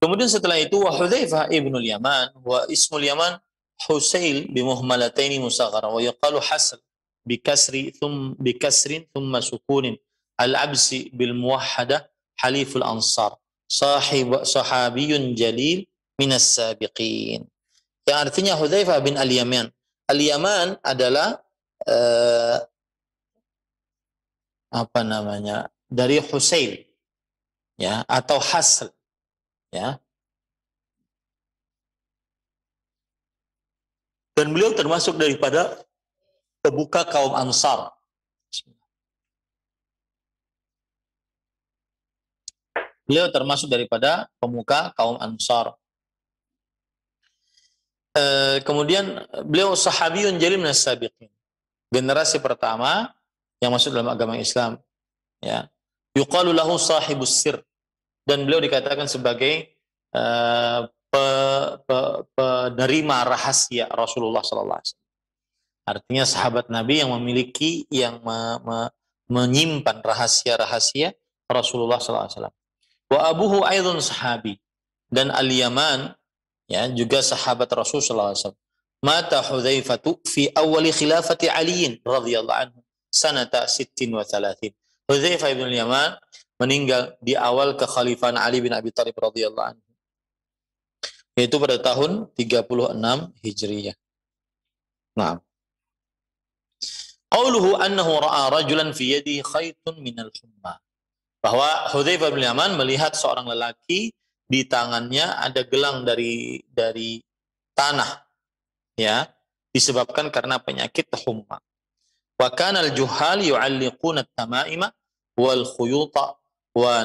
Kemudian setelah itu wa Hudzaifah ibnul Yaman wa ismul Yaman Husail bi muhmalataini musaghara wa yuqalu Hasl bikasrin thumma sukunin al-absi bil muwahhada haliful ansar sahabiyun jalil minas sabiqin. Yang artinya Hudzaifah bin al-Yaman. Al-Yaman adalah dari Husail, ya, atau Hasl, ya. Dan beliau termasuk daripada pemuka kaum Ansar. Beliau termasuk daripada pemuka kaum Ansar. Kemudian beliau sahabiyun jalil minas sabiqin, generasi pertama yang masuk dalam agama Islam, ya. Yuqalu lahu sahibus sir, dan beliau dikatakan sebagai penerima rahasia Rasulullah sallallahu alaihi wasallam. Artinya sahabat Nabi yang memiliki menyimpan rahasia-rahasia Rasulullah sallallahu alaihi wasallam. Wa abuhu aidun sahabi, dan Al-Yaman ya juga sahabat Rasul sallallahu alaihi wasallam. Mata Hudzaifatu fi awali khilafati Ali radhiyallahu anhu sanata 36. Hudzaifah bin Yaman meninggal di awal kekhalifahan Ali bin Abi Thalib radhiyallahu anhu, yaitu pada tahun 36 Hijriyah. Nah, qauluhu annahu ra'a rajulan fi yadihi khaytun minal humma, bahwa Hudzaifah bin Yaman melihat seorang lelaki di tangannya ada gelang dari tanah, ya, disebabkan karena penyakit humma. Wa kana al-juhal yu'alliquna at-tama'ima wal khuyuta wa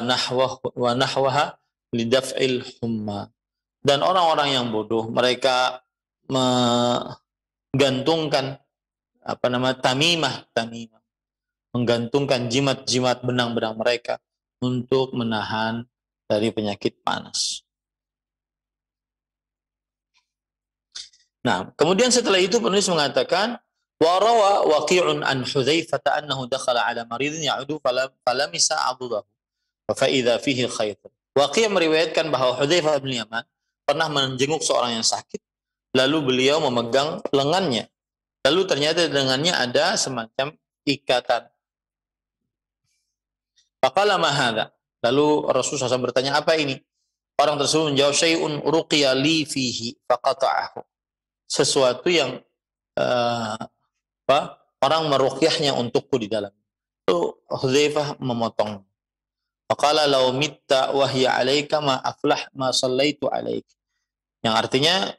nahwaha lidaf'il humma. Dan orang-orang yang bodoh, mereka menggantungkan tamimah, menggantungkan jimat-jimat benang-benang mereka untuk menahan dari penyakit panas. Nah, kemudian setelah itu penulis mengatakan, wa rawa Waqi'un an Hudzaifah annahu dakhala ala maridin ya'udu falamisa 'adudahu wa fa idza fihi khaytun. Waqi' meriwayatkan bahwa Hudzaifah bin Yaman pernah menjenguk seorang yang sakit, lalu beliau memegang lengannya. Lalu ternyata dengannya ada semacam ikatan. Faqala ma hadza? Lalu Rasulullah SAW bertanya, apa ini? Orang tersebut menjawab, syai'un ruqiya li fihi faqata'ahu. Sesuatu yang orang meruqyahnya untukku di dalam. Lalu Hudzaifah memotong. Faqala law mitta wa hiya 'alaika ma aflah ma sallaitu 'alaik. Yang artinya,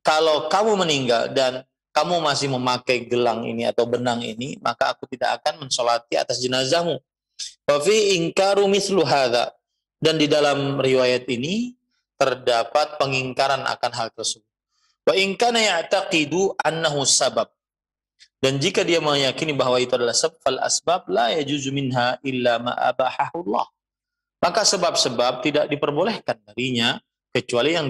kalau kamu meninggal dan kamu masih memakai gelang ini atau benang ini, maka aku tidak akan mensolati atas jenazahmu. Wa fi inkaru mithlu hadza, dan di dalam riwayat ini terdapat pengingkaran akan hal tersebut. Wa in kana ya'taqidu annahu sabab, dan jika dia meyakini bahwa itu adalah sebab, fal asbab la yajuzu minha illa ma abahahu Allah, maka sebab-sebab tidak diperbolehkan darinya kecuali yang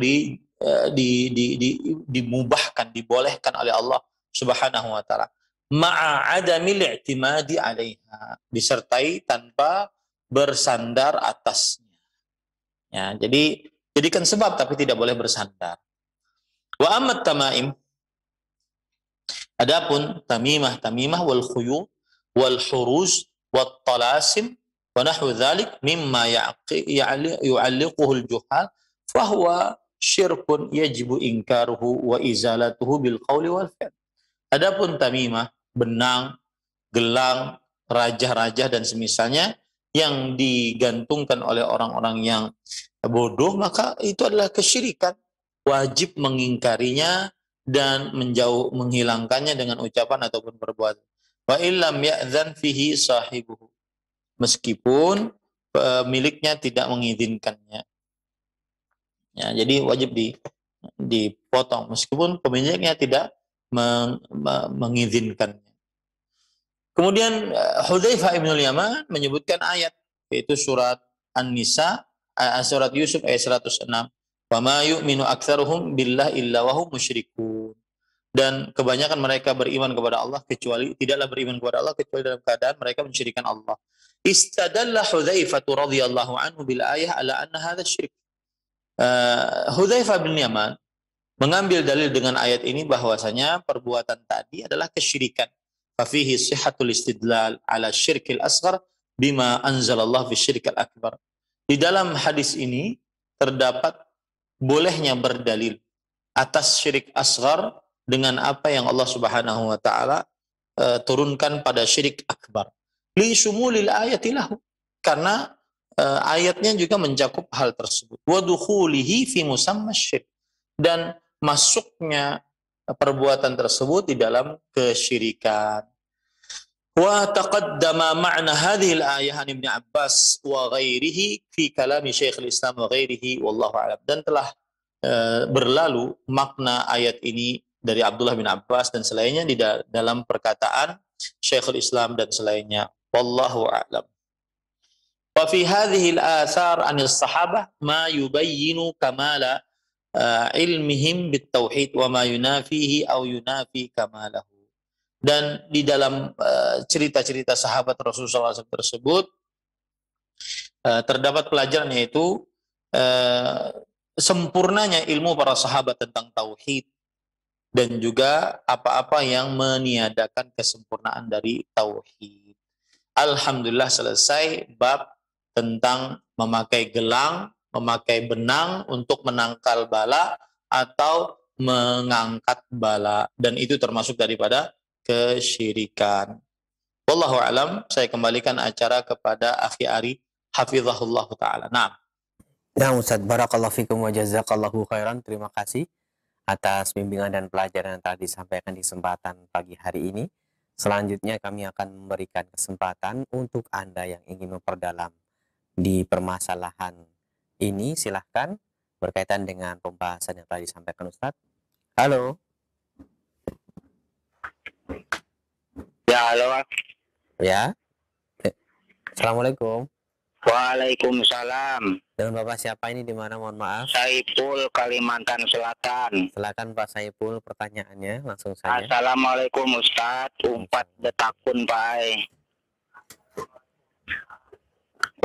dimubahkan, dibolehkan oleh Allah Subhanahu wa taala. Ma'a adamil i'timadi 'alaiha, disertai tanpa bersandar atasnya. Ya, jadi jadikan sebab tapi tidak boleh bersandar. Wa ammat tamaim, adapun tamimah wal khuyut wal huruz wat talasim wa nahwu dzalik mimma yu'alliquhu al-juhal fa huwa syirkun yajibu inkaruhu wa izalatuhu bil qawli wal fi'l. Adapun tamimah, benang, gelang, rajah-rajah dan semisalnya yang digantungkan oleh orang-orang yang bodoh, maka itu adalah kesyirikan. Wajib mengingkarinya dan menghilangkannya dengan ucapan ataupun perbuatan. Wa illam ya'dzan fihi sahibuhu, meskipun pemiliknya tidak mengizinkannya. Ya, jadi wajib dipotong meskipun pemiliknya tidak mengizinkannya. Kemudian Hudzaifah bin Yaman menyebutkan ayat, yaitu surat An-Nisa, surat Yusuf ayat 106. Wa ma yu'minu aktsaruhum billahi illa wa hum musyrikun. Dan kebanyakan mereka beriman kepada Allah tidaklah beriman kepada Allah kecuali dalam keadaan mereka mensyirikkan Allah. Istadalla Hudzaifah radhiyallahu anhu bil ayah ala anna hadza syirik. Hudzaifah bin Yaman mengambil dalil dengan ayat ini bahwasanya perbuatan tadi adalah kesyirikan. Fa fihi sihhatul istidlal ala syirkil asghar bima anzalallah fi syirkil akbar. Di dalam hadis ini terdapat bolehnya berdalil atas syirik asghar dengan apa yang Allah Subhanahu wa taala turunkan pada syirik akbar. Li syumulil ayati lahu, karena ayatnya juga mencakup hal tersebut. Wa dukhulihi fi musamma syirk, dan masuknya perbuatan tersebut di dalam kesyirikan. Wa taqaddama ma'na hadhihi al-ayah an Ibnu Abbas wa ghairihi fi kalami Syekhul Islam wa ghairihi wallahu a'lam. Dan telah berlalu makna ayat ini dari Abdullah bin Abbas dan selainnya di dalam perkataan Syekhul Islam dan selainnya. Wallahu a'lam. Wa fi hadhihi al-athar 'anil sahabah ma yubayyinu kamala ilmihim bit tauhid wa ma yunafihi aw yunafi kamalahu. Dan di dalam cerita-cerita sahabat Rasulullah SAW tersebut terdapat pelajaran, yaitu sempurnanya ilmu para sahabat tentang tauhid dan juga apa-apa yang meniadakan kesempurnaan dari tauhid. Alhamdulillah selesai bab tentang memakai gelang, memakai benang untuk menangkal bala atau mengangkat bala, dan itu termasuk daripada kesyirikan. Wallahu alam, saya kembalikan acara kepada Akhi Ari hafizahullah taala. Nah,
Ustaz, barakallahu fikum wa jazakallahu khairan. Terima kasih atas bimbingan dan pelajaran yang telah disampaikan di kesempatan pagi hari ini. Selanjutnya kami akan memberikan kesempatan untuk Anda yang ingin memperdalam di permasalahan ini. Silahkan berkaitan dengan pembahasan yang telah disampaikan Ustaz. Halo.
Ya, halo.
Ya. Assalamualaikum.
Waalaikumsalam.
Dengan Bapak siapa ini, di mana, mohon maaf?
Saipul, Kalimantan Selatan.
Silakan Pak Saipul, pertanyaannya langsung saja.
Assalamualaikum Ustaz. Umpat detakun Pak.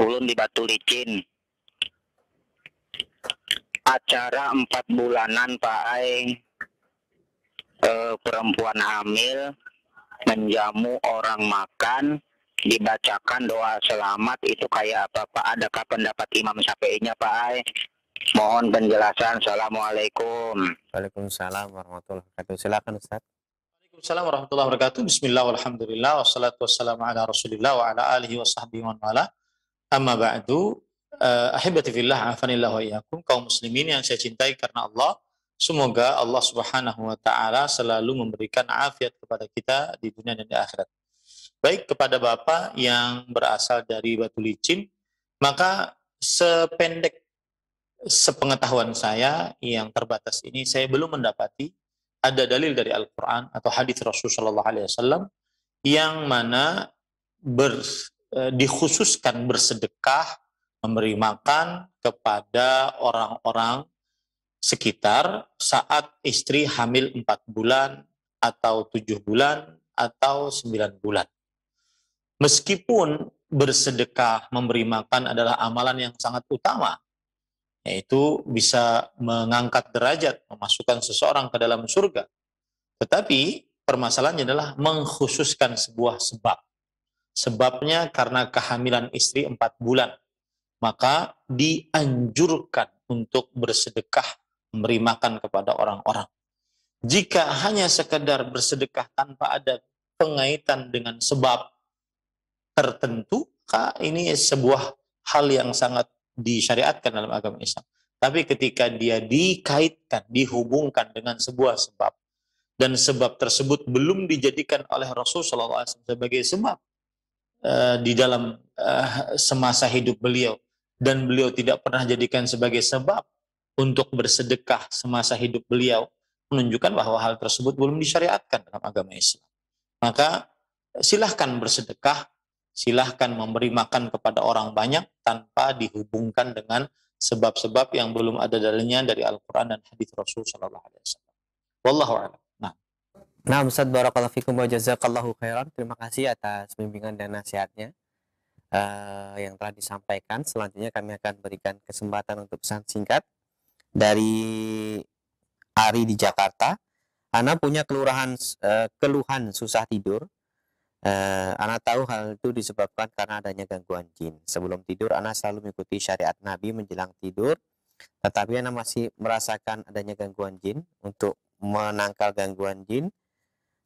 Ulun di Batu Licin. Acara 4 bulanan Pak. Perempuan hamil menjamu orang makan, dibacakan doa selamat, itu kayak apa Pak? Adakah pendapat Imam Syafi'inya Pak? Mohon penjelasan. Assalamualaikum.
Waalaikumsalam warahmatullahi wabarakatuh. Silakan Ustaz.
Waalaikumsalam warahmatullahi wabarakatuh. Bismillah walhamdulillah wassalatu wassalamu ala Rasulillah wa ala alihi wa sahbihi wa wala. Amma ba'du. Ahibati fillah, afanillah wa iyyakum, kaum muslimin yang saya cintai karena Allah. Semoga Allah Subhanahu wa taala selalu memberikan afiat kepada kita di dunia dan di akhirat. Baik, kepada Bapak yang berasal dari Batu Licin, maka sepengetahuan saya yang terbatas ini, saya belum mendapati ada dalil dari Al-Quran atau hadis Rasulullah SAW yang mana dikhususkan bersedekah, memberi makan kepada orang-orang sekitar saat istri hamil 4 bulan atau 7 bulan atau 9 bulan. Meskipun bersedekah, memberi makan adalah amalan yang sangat utama, yaitu bisa mengangkat derajat, memasukkan seseorang ke dalam surga. Tetapi permasalahannya adalah mengkhususkan sebuah sebab. Sebabnya karena kehamilan istri 4 bulan, maka dianjurkan untuk bersedekah, memberi makan kepada orang-orang. Jika hanya sekedar bersedekah tanpa ada pengaitan dengan sebab tertentu, ini sebuah hal yang sangat disyariatkan dalam agama Islam. Tapi ketika dia dikaitkan, dihubungkan dengan sebuah sebab, dan sebab tersebut belum dijadikan oleh Rasulullah SAW sebagai sebab di dalam semasa hidup beliau, dan beliau tidak pernah jadikan sebagai sebab untuk bersedekah semasa hidup beliau, menunjukkan bahwa hal tersebut belum disyariatkan dalam agama Islam. Maka silahkan bersedekah, silahkan memberi makan kepada orang banyak tanpa dihubungkan dengan sebab-sebab yang belum ada dalilnya dari Al-Quran dan hadis Rasulullah SAW. Wallahu a'lam.
Nah, Ustaz, barakallahu fikum wa jazakallahu khairan. Terima kasih atas bimbingan dan nasihatnya yang telah disampaikan. Selanjutnya kami akan berikan kesempatan untuk pesan singkat dari Ari di Jakarta. Ana punya keluhan susah tidur. Ana tahu hal itu disebabkan karena adanya gangguan jin. Sebelum tidur, Ana selalu mengikuti syariat Nabi menjelang tidur, tetapi Ana masih merasakan adanya gangguan jin. Untuk menangkal gangguan jin,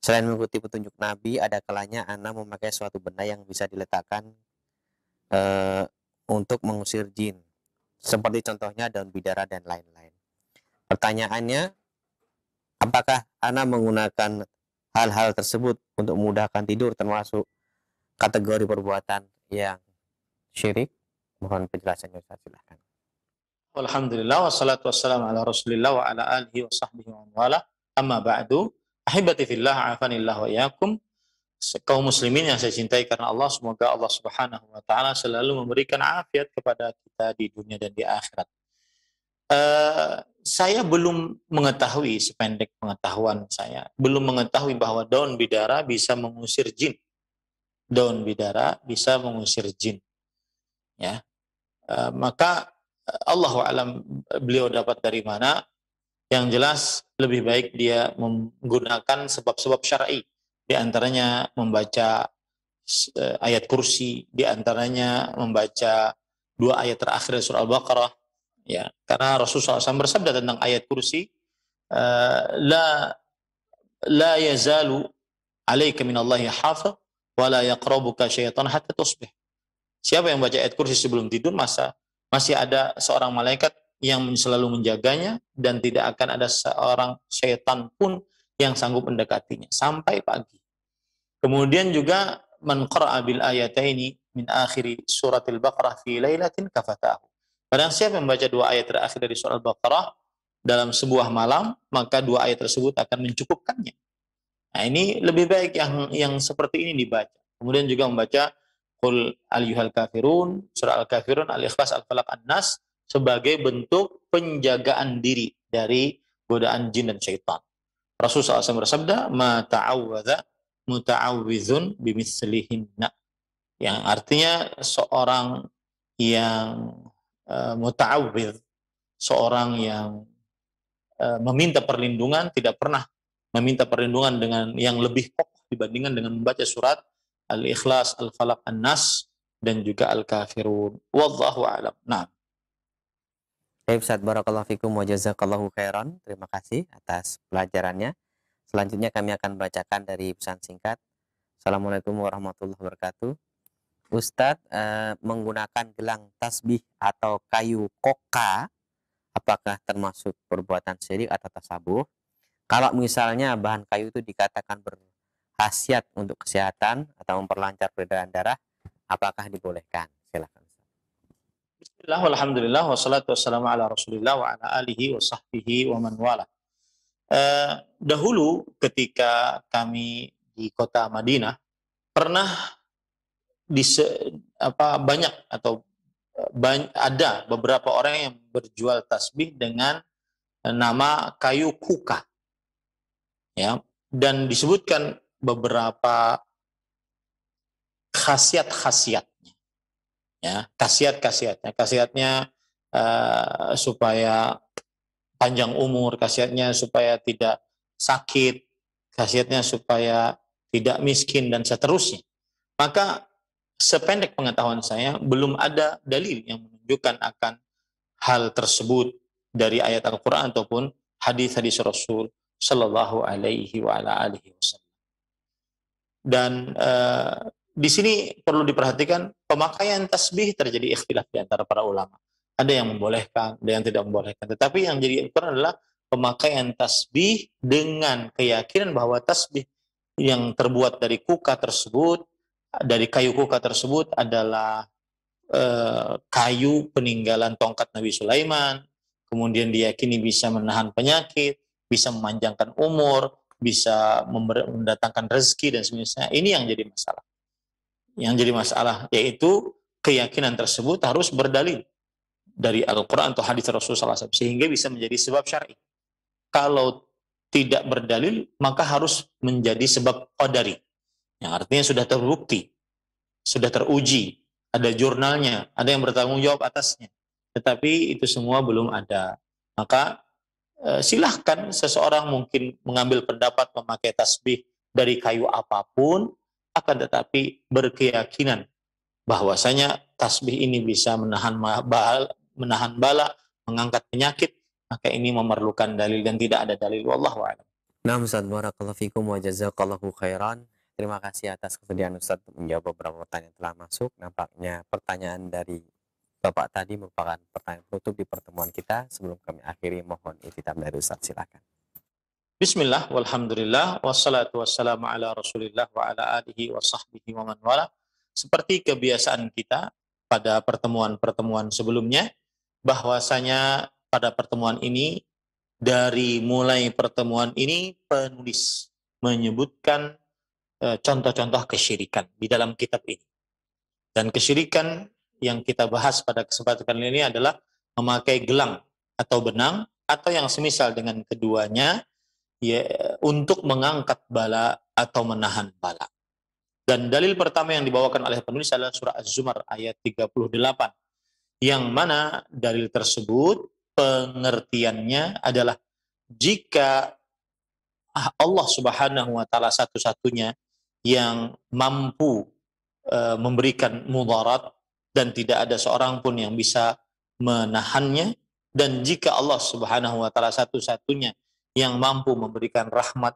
selain mengikuti petunjuk Nabi, ada kalanya Ana memakai suatu benda yang bisa diletakkan untuk mengusir jin, seperti contohnya daun bidara dan lain-lain. Pertanyaannya, apakah Ana menggunakan hal-hal tersebut untuk memudahkan tidur termasuk kategori perbuatan yang syirik? Mohon penjelasannya Ustaz, silahkan.
Alhamdulillah, wassalatu wassalamu ala Rasulillah wa ala alihi wa sahbihi wa wala. Amma ba'du, ahibati fillah, afanillah wa iyyakum. kaum muslimin yang saya cintai karena Allah, semoga Allah Subhanahu wa taala selalu memberikan afiat kepada kita di dunia dan di akhirat. Saya belum mengetahui, sependek pengetahuan saya, belum mengetahui bahwa daun bidara bisa mengusir jin. Daun bidara bisa mengusir jin. Ya, maka Allahu alam beliau dapat dari mana. Yang jelas lebih baik dia menggunakan sebab-sebab syar'i, di antaranya membaca ayat kursi, di antaranya membaca 2 ayat terakhir surah Al-Baqarah. Ya, karena Rasulullah SAW bersabda tentang ayat kursi, la la yazalu alaika minallahi hafiz wa la yaqrabuka syaitan hatta tusbih. Siapa yang baca ayat kursi sebelum tidur, masih ada seorang malaikat yang selalu menjaganya, dan tidak akan ada seorang syaitan pun yang sanggup mendekatinya sampai pagi. Kemudian juga man qara'a bil ayataini min akhiri suratil Baqarah fi lailatin kafatahu. Barang siapa yang membaca 2 ayat terakhir dari surah Al-Baqarah dalam sebuah malam, maka 2 ayat tersebut akan mencukupkannya. Nah, ini lebih baik yang seperti ini dibaca. Kemudian juga membaca Qul ayyuhal kafirun, surah Al-Kafirun, Al-Ikhlas, Al-Falaq, An-Nas sebagai bentuk penjagaan diri dari godaan jin dan syaitan. Rasulullah SAW bersabda, "Ma ta'awwadha muta'awwidhun bimithlihinna." Yang artinya seorang yang muta'awwidh, seorang yang meminta perlindungan, tidak pernah meminta perlindungan dengan yang lebih kokoh dibandingkan dengan membaca surat Al-Ikhlas, Al-Falaq, An-Nas, dan juga Al-Kafirun. Wallahu a'lam. Nah.
Baik Ustaz, barakallahu fikum wa jazakallahu khairan. Terima kasih atas pelajarannya. Selanjutnya kami akan bacakan dari pesan singkat. Assalamualaikum warahmatullahi wabarakatuh. Ustadz, menggunakan gelang tasbih atau kayu koka, apakah termasuk perbuatan syirik atau tasabuh? Kalau misalnya bahan kayu itu dikatakan berkhasiat untuk kesehatan atau memperlancar peredaran darah, apakah dibolehkan? Silakan.
Bismillah, walhamdulillah, wassalatu wassalamu ala rasulillah wa ala alihi wa sahbihi wa man wala. Dahulu ketika kami di kota Madinah, pernah ada beberapa orang yang berjual tasbih dengan nama kayu kuka, ya, dan disebutkan beberapa khasiat-khasiatnya, ya, khasiatnya supaya panjang umur, khasiatnya supaya tidak sakit, khasiatnya supaya tidak miskin, dan seterusnya. Maka sependek pengetahuan saya, belum ada dalil yang menunjukkan akan hal tersebut dari ayat Al-Quran ataupun hadis-hadis Rasul Sallallahu Alaihi Wasallam. Dan di sini perlu diperhatikan, pemakaian tasbih terjadi ikhtilaf di antara para ulama. Ada yang membolehkan, ada yang tidak membolehkan. Tetapi yang jadi ukuran adalah pemakaian tasbih dengan keyakinan bahwa tasbih yang terbuat dari kuka tersebut, dari kayu kuka tersebut adalah kayu peninggalan tongkat Nabi Sulaiman, kemudian diyakini bisa menahan penyakit, bisa memanjangkan umur, bisa mendatangkan rezeki dan seterusnya. Ini yang jadi masalah. Yang jadi masalah yaitu keyakinan tersebut harus berdalil dari Al-Quran atau hadis Rasulullah SAW sehingga bisa menjadi sebab syar'i. Kalau tidak berdalil, maka harus menjadi sebab qadari, yang artinya sudah terbukti, sudah teruji, ada jurnalnya, ada yang bertanggung jawab atasnya. Tetapi itu semua belum ada. Maka silahkan seseorang mungkin mengambil pendapat memakai tasbih dari kayu apapun, akan tetapi berkeyakinan bahwasanya tasbih ini bisa menahan bala, mengangkat penyakit, maka ini memerlukan dalil dan tidak ada dalil. Wallahu a'lam.
Nah, Ustaz, barakallahu fikum wa jazakallahu khairan. Terima kasih atas kesediaan Ustaz untuk menjawab beberapa pertanyaan yang telah masuk. Nampaknya pertanyaan dari Bapak tadi merupakan pertanyaan penutup di pertemuan kita. Sebelum kami akhiri, mohon ikhtitam dari Ustaz, silakan.
Bismillah, walhamdulillah, wassalatu wassalamu ala rasulillah wa ala alihi wa sahbihi wa man wala. Seperti kebiasaan kita pada pertemuan-pertemuan sebelumnya, bahwasanya pada pertemuan ini, dari mulai pertemuan ini penulis menyebutkan contoh-contoh kesyirikan di dalam kitab ini. Dan kesyirikan yang kita bahas pada kesempatan kali ini adalah memakai gelang atau benang atau yang semisal dengan keduanya ya, untuk mengangkat bala atau menahan bala. Dan dalil pertama yang dibawakan oleh penulis adalah surah Az-Zumar ayat 38, yang mana dalil tersebut pengertiannya adalah jika Allah Subhanahu wa taala satu-satunya yang mampu memberikan mudarat dan tidak ada seorang pun yang bisa menahannya, dan jika Allah Subhanahu wa taala satu-satunya yang mampu memberikan rahmat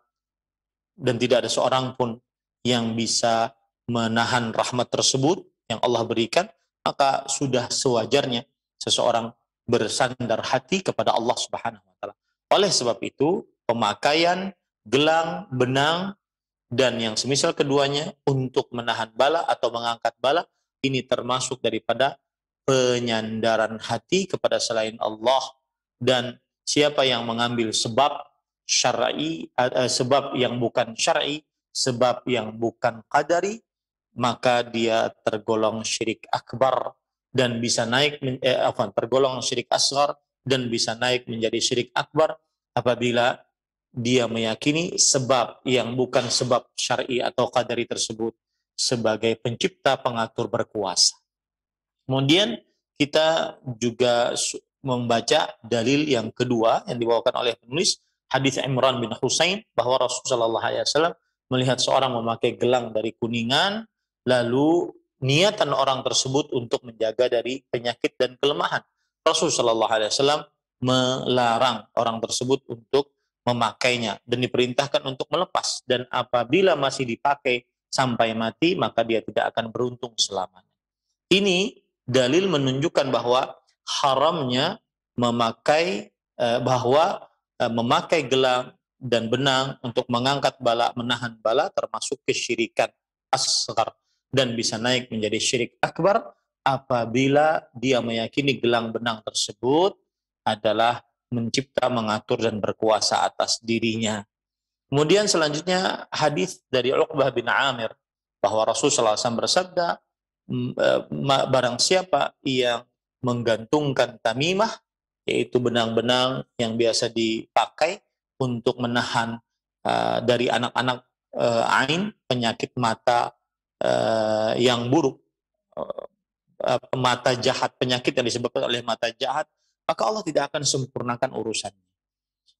dan tidak ada seorang pun yang bisa menahan rahmat tersebut yang Allah berikan, maka sudah sewajarnya seseorang bersandar hati kepada Allah Subhanahu wa taala. Oleh sebab itu, pemakaian gelang, benang, dan yang semisal keduanya untuk menahan bala atau mengangkat bala, ini termasuk daripada penyandaran hati kepada selain Allah. Dan siapa yang mengambil sebab syar'i, sebab yang bukan syar'i, sebab yang bukan qadari, maka dia tergolong syirik akbar dan bisa naik tergolong syirik asghar dan bisa naik menjadi syirik akbar apabila dia meyakini sebab yang bukan sebab syar'i atau qadari tersebut sebagai pencipta, pengatur, berkuasa. Kemudian kita juga membaca dalil yang kedua yang dibawakan oleh penulis, hadis Imran bin Husain, bahwa Rasulullah SAW melihat seorang memakai gelang dari kuningan, lalu niatan orang tersebut untuk menjaga dari penyakit dan kelemahan. Rasulullah SAW melarang orang tersebut untuk memakainya dan diperintahkan untuk melepas, dan apabila masih dipakai sampai mati maka dia tidak akan beruntung selamanya. Ini dalil menunjukkan bahwa haramnya memakai memakai gelang dan benang untuk mengangkat bala, menahan bala, termasuk kesyirikan asghar dan bisa naik menjadi syirik akbar apabila dia meyakini gelang benang tersebut adalah mencipta, mengatur, dan berkuasa atas dirinya. Kemudian selanjutnya hadis dari Uqbah bin Amir bahwa Rasulullah SAW bersabda, barang siapa yang menggantungkan tamimah, yaitu benang-benang yang biasa dipakai untuk menahan dari anak-anak ain, penyakit mata yang buruk, mata jahat, penyakit yang disebabkan oleh mata jahat, maka Allah tidak akan sempurnakan urusannya.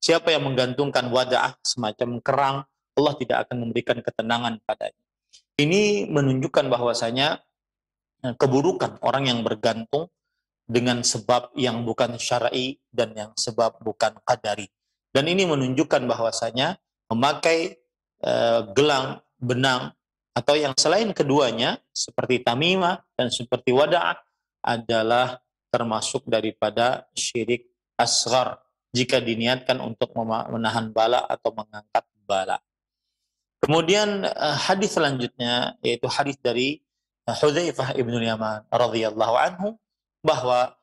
Siapa yang menggantungkan wada'ah, semacam kerang, Allah tidak akan memberikan ketenangan padanya. Ini menunjukkan bahwasanya keburukan orang yang bergantung dengan sebab yang bukan syar'i dan yang sebab bukan qadari. Dan ini menunjukkan bahwasanya memakai gelang, benang, atau yang selain keduanya seperti tamimah dan seperti wada'ah adalah termasuk daripada syirik asghar jika diniatkan untuk menahan bala atau mengangkat bala. Kemudian hadis selanjutnya yaitu hadis dari Hudzaifah ibn Yaman radhiyallahu anhu, bahwa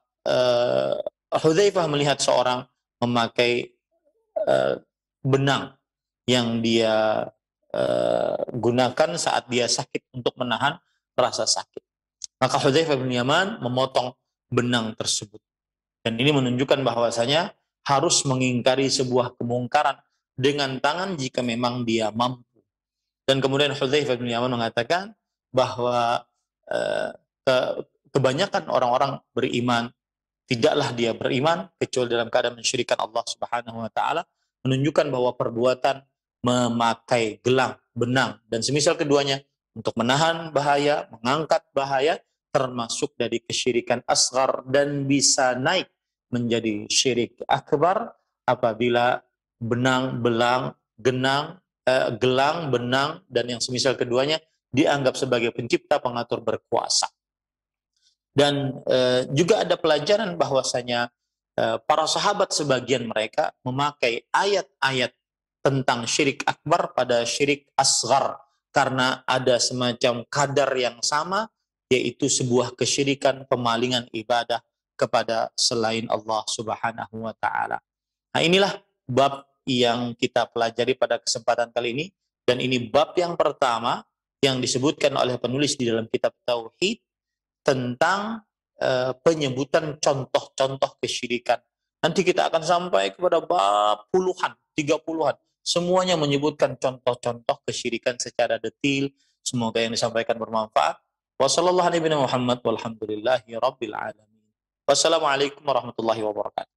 Hudzaifah melihat seorang memakai benang yang dia gunakan saat dia sakit untuk menahan rasa sakit. Maka Hudzaifah bin Yaman memotong benang tersebut. Dan ini menunjukkan bahwasanya harus mengingkari sebuah kemungkaran dengan tangan jika memang dia mampu. Dan kemudian Hudzaifah bin Yaman mengatakan bahwa kebanyakan orang-orang beriman tidaklah dia beriman kecuali dalam keadaan mensyirikkan Allah Subhanahu wa taala, menunjukkan bahwa perbuatan memakai gelang, benang, dan semisal keduanya untuk menahan bahaya, mengangkat bahaya, termasuk dari kesyirikan asghar dan bisa naik menjadi syirik akbar apabila benang, gelang, benang, dan yang semisal keduanya dianggap sebagai pencipta, pengatur, berkuasa. Dan juga ada pelajaran bahwasanya para sahabat sebagian mereka memakai ayat-ayat tentang syirik akbar pada syirik asghar karena ada semacam kadar yang sama, yaitu sebuah kesyirikan, pemalingan ibadah kepada selain Allah Subhanahu wa taala. Nah, inilah bab yang kita pelajari pada kesempatan kali ini, Dan ini bab yang pertama yang disebutkan oleh penulis di dalam kitab Tauhid tentang penyebutan contoh-contoh kesyirikan. Nanti kita akan sampai kepada bab puluhan, 30-an. Semuanya menyebutkan contoh-contoh kesyirikan secara detail. Semoga yang disampaikan bermanfaat. Wassalamualaikum warahmatullahi wabarakatuh.